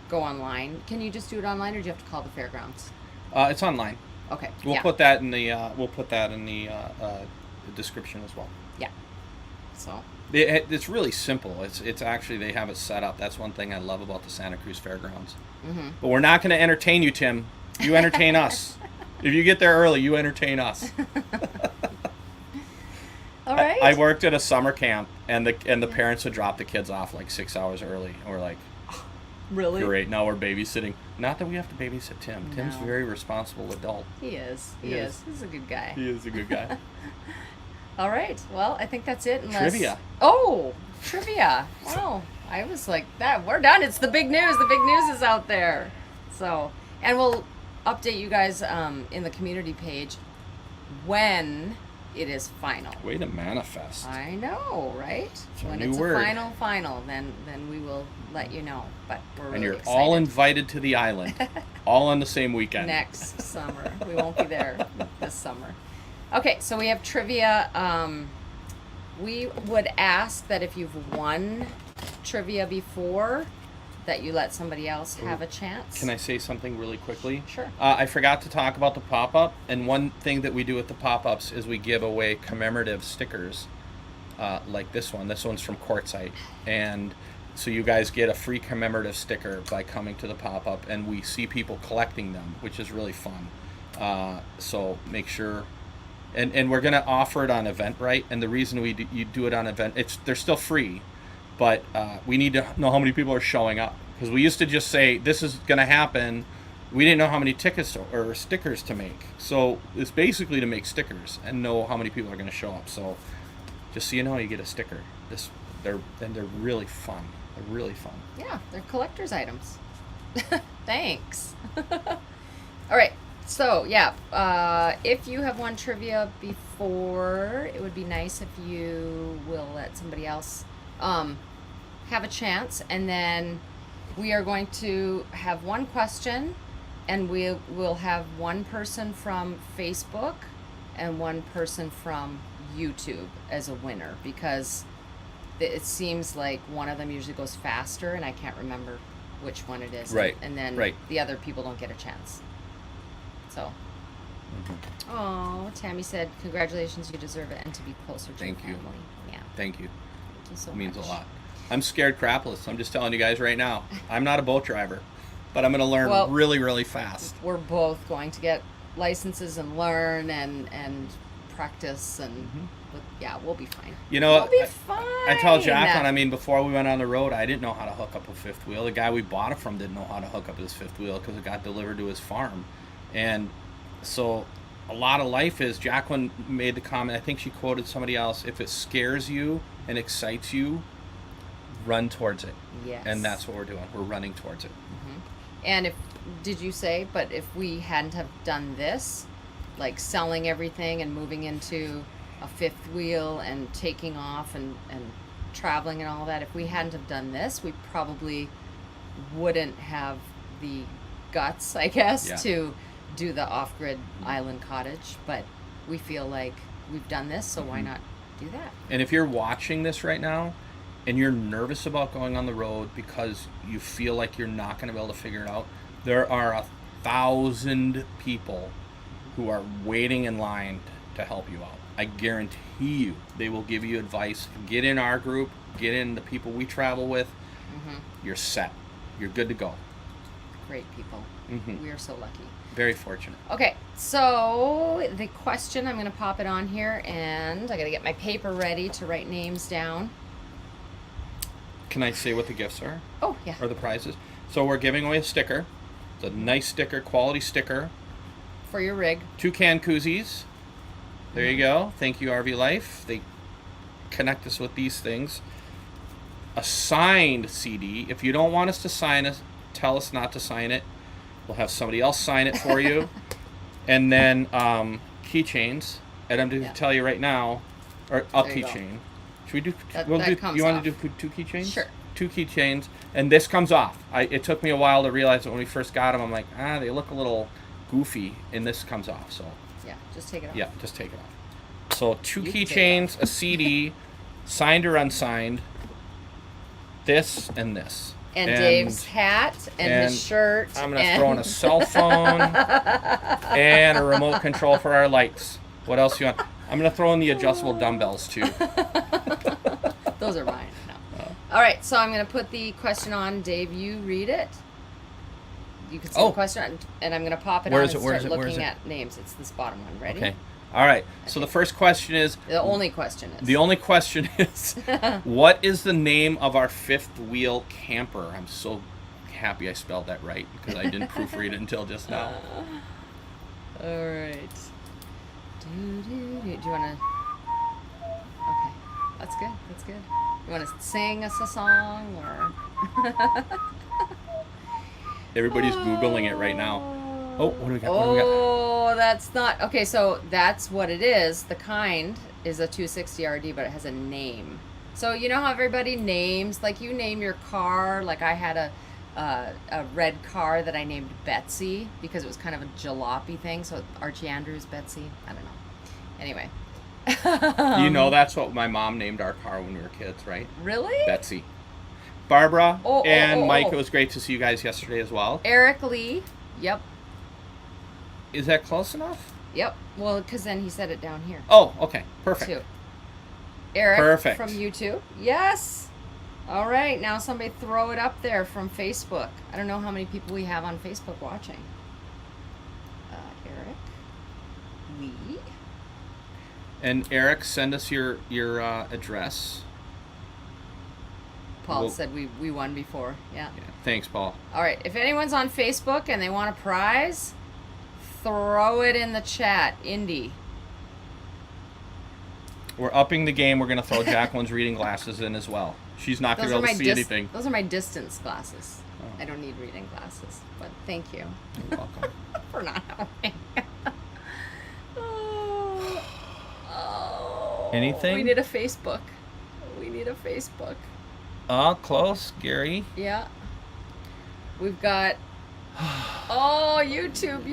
S1: go online. Can you just do it online, or do you have to call the fairgrounds?
S2: It's online.
S1: Okay.
S2: We'll put that in the description as well.
S1: Yeah. So.
S2: It's really simple. It's actually, they have it set up. That's one thing I love about the Santa Cruz Fairgrounds. But we're not going to entertain you, Tim. You entertain us. If you get there early, you entertain us.
S1: All right.
S2: I worked at a summer camp, and the parents would drop the kids off like 6 hours early. And we're like,
S1: really?
S2: Great. Now we're babysitting. Not that we have to babysit Tim.
S1: No.
S2: Tim's a very responsible adult.
S1: He is. He is. He's a good guy.
S2: He is a good guy.
S1: All right. Well, I think that's it.
S2: Trivia.
S1: Oh, trivia. Wow. I was like, that we're done. It's the big news. The big news is out there. So, and we'll update you guys in the community page when it is final.
S2: Way to manifest.
S1: I know, right? When it's a final, then we will let you know. But we're really excited.
S2: And you're all invited to the island, all on the same weekend.
S1: Next summer. We won't be there this summer. Okay, so we have trivia. We would ask that if you've won trivia before, that you let somebody else have a chance.
S2: Can I say something really quickly?
S1: Sure.
S2: I forgot to talk about the pop-up, and one thing that we do with the pop-ups is we give away commemorative stickers, like this one. This one's from Quartzite, and so you guys get a free commemorative sticker by coming to the pop-up, and we see people collecting them, which is really fun. So make sure, and we're gonna offer it on Eventbrite, and the reason you do it on they're still free. But we need to know how many people are showing up, because we used to just say this is going to happen. We didn't know how many tickets or stickers to make. So it's basically to make stickers and know how many people are going to show up. So just so you know, you get a sticker. They're really fun. They're really fun.
S1: Yeah, they're collector's items. Thanks. All right. So yeah, if you have won trivia before, it would be nice if you will let somebody else have a chance, and then we are going to have one question, and we'll have one person from Facebook and one person from YouTube as a winner, because it seems like one of them usually goes faster, and I can't remember which one it is.
S2: Right.
S1: And then the other people don't get a chance. So. Oh, Tammy said, "Congratulations, you deserve it, and to be closer to your family." Yeah.
S2: Thank you.
S1: So
S2: it means
S1: much.
S2: a lot. I'm scared crapless. I'm just telling you guys right now. I'm not a boat driver, but I'm going to learn really, really fast.
S1: We're both going to get licenses and learn and practice, and we'll be fine.
S2: You know,
S1: we'll be fine.
S2: I tell Jacqueline, I mean, before we went on the road, I didn't know how to hook up a fifth wheel. The guy we bought it from didn't know how to hook up his fifth wheel because it got delivered to his farm. And so a lot of life is, Jacqueline made the comment, I think she quoted somebody else, if it scares you and excites you, run towards it.
S1: Yes.
S2: And that's what we're doing. We're running towards it.
S1: And did you say, but if we hadn't have done this, like selling everything and moving into a fifth wheel and taking off and traveling and all that, if we hadn't have done this, we probably wouldn't have the guts, I guess, to do the off-grid island cottage. But we feel like we've done this, so why not do that?
S2: And if you're watching this right now and you're nervous about going on the road because you feel like you're not going to be able to figure it out, there are 1,000 people who are waiting in line to help you out. I guarantee you they will give you advice. Get in our group, get in the people we travel with. You're set. You're good to go.
S1: Great people. We are so lucky.
S2: Very fortunate.
S1: Okay, so the question, I'm going to pop it on here, and I got to get my paper ready to write names down.
S2: Can I say what the gifts are?
S1: Oh, yeah.
S2: Or the prizes? So we're giving away a sticker. It's a nice sticker, quality sticker.
S1: For your rig.
S2: 2 can koozies. There you go. Thank you, RV Life. They connect us with these things. A signed CD. If you don't want us to sign it, tell us not to sign it. We'll have somebody else sign it for you. And then keychains. And I'm going to tell you right now, or a keychain. Should we do? You want to do 2 keychains?
S1: Sure.
S2: 2 keychains, and this comes off. It took me a while to realize that when we first got them. I'm like, they look a little goofy, and this comes off. So
S1: yeah, just take it off.
S2: Yeah, just take it off. So 2 keychains, a CD, signed or unsigned. This and this.
S1: And Dave's hat and his shirt.
S2: I'm going to throw in a cell phone and a remote control for our lights. What else do you want? I'm going to throw in the adjustable dumbbells, too.
S1: Those are mine. No. All right, so I'm going to put the question on. Dave, you read it. You can see the question, and I'm going to pop it on and start looking at names. It's this bottom one. Ready?
S2: Okay. All right. Okay. So the first question is...
S1: The only question is...
S2: what is the name of our fifth wheel camper? I'm so happy I spelled that right because I didn't proofread it until just now.
S1: All right. Do you want to... Okay. That's good. You want to sing us a song or?
S2: Everybody's Googling it right now. Oh, what do we got?
S1: Oh, that's not okay. So that's what it is. The kind is a 260 RD, but it has a name. So you know how everybody names, like you name your car. Like I had a red car that I named Betsy because it was kind of a jalopy thing. So Archie Andrews, Betsy. I don't know. Anyway.
S2: You know that's what my mom named our car when we were kids, right?
S1: Really?
S2: Betsy. Barbara and Mike,
S1: oh.
S2: It was great to see you guys yesterday as well.
S1: Eric Lee. Yep.
S2: Is that close enough?
S1: Yep. Well, because then he said it down here.
S2: Oh, okay. Perfect.
S1: Too. Eric
S2: Perfect.
S1: from YouTube. Yes. All right. Now somebody throw it up there from Facebook. I don't know how many people we have on Facebook watching. Eric Lee.
S2: And Eric, send us your address.
S1: Paul said we won before. Yeah.
S2: Thanks, Paul.
S1: All right. If anyone's on Facebook and they want a prize, throw it in the chat. Indy.
S2: We're upping the game. We're going to throw Jacqueline's reading glasses in as well. She's not going to be able to see anything.
S1: Those are my distance glasses. Oh. I don't need reading glasses, but thank you.
S2: You're welcome.
S1: For not helping.
S2: Anything?
S1: We need a Facebook.
S2: Close, Gary.
S1: Yeah. We've got... Oh, YouTube.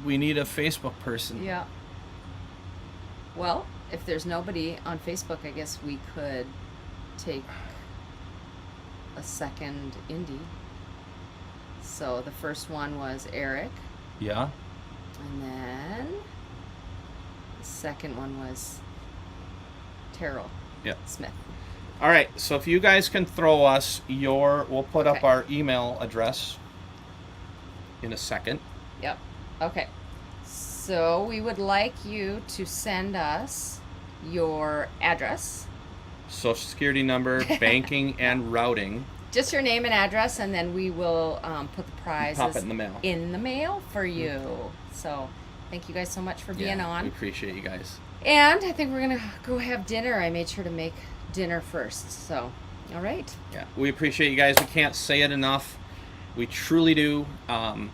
S2: We need a Facebook person.
S1: Yeah. Well, if there's nobody on Facebook, I guess we could take a second indie. So the first one was Eric.
S2: Yeah.
S1: And then the second one was Terrell Smith.
S2: All right, so if you guys can throw us we'll put up our email address in a second.
S1: Yep. Okay. So we would like you to send us your address,
S2: Social Security number, banking, and routing.
S1: Just your name and address, and then we will put the prizes
S2: Pop it in the mail.
S1: For you. So thank you guys so much for being on.
S2: We appreciate you guys.
S1: And I think we're going to go have dinner. I made sure to make dinner first. So, all right.
S2: Yeah, we appreciate you guys. We can't say it enough. We truly do. Like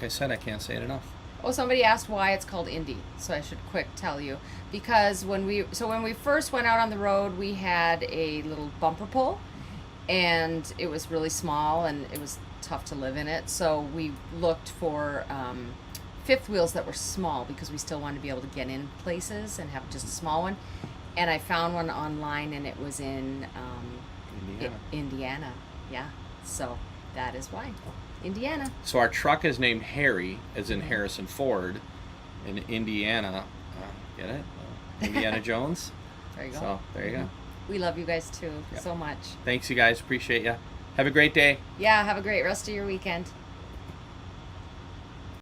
S2: I said, I can't say it enough.
S1: Oh, somebody asked why it's called Indy, so I should quick tell you. Because when we first went out on the road, we had a little bumper pull, and it was really small, and it was tough to live in it. So we looked for fifth wheels that were small because we still wanted to be able to get in places and have just a small one. And I found one online, and it was in Indiana. Yeah, so that is why. Indiana.
S2: So our truck is named Harry, as in Harrison Ford, in Indiana. Get it? Indiana Jones.
S1: There you go.
S2: So there you go.
S1: We love you guys too so much.
S2: Thanks, you guys. Appreciate you. Have a great day.
S1: Yeah, have a great rest of your weekend.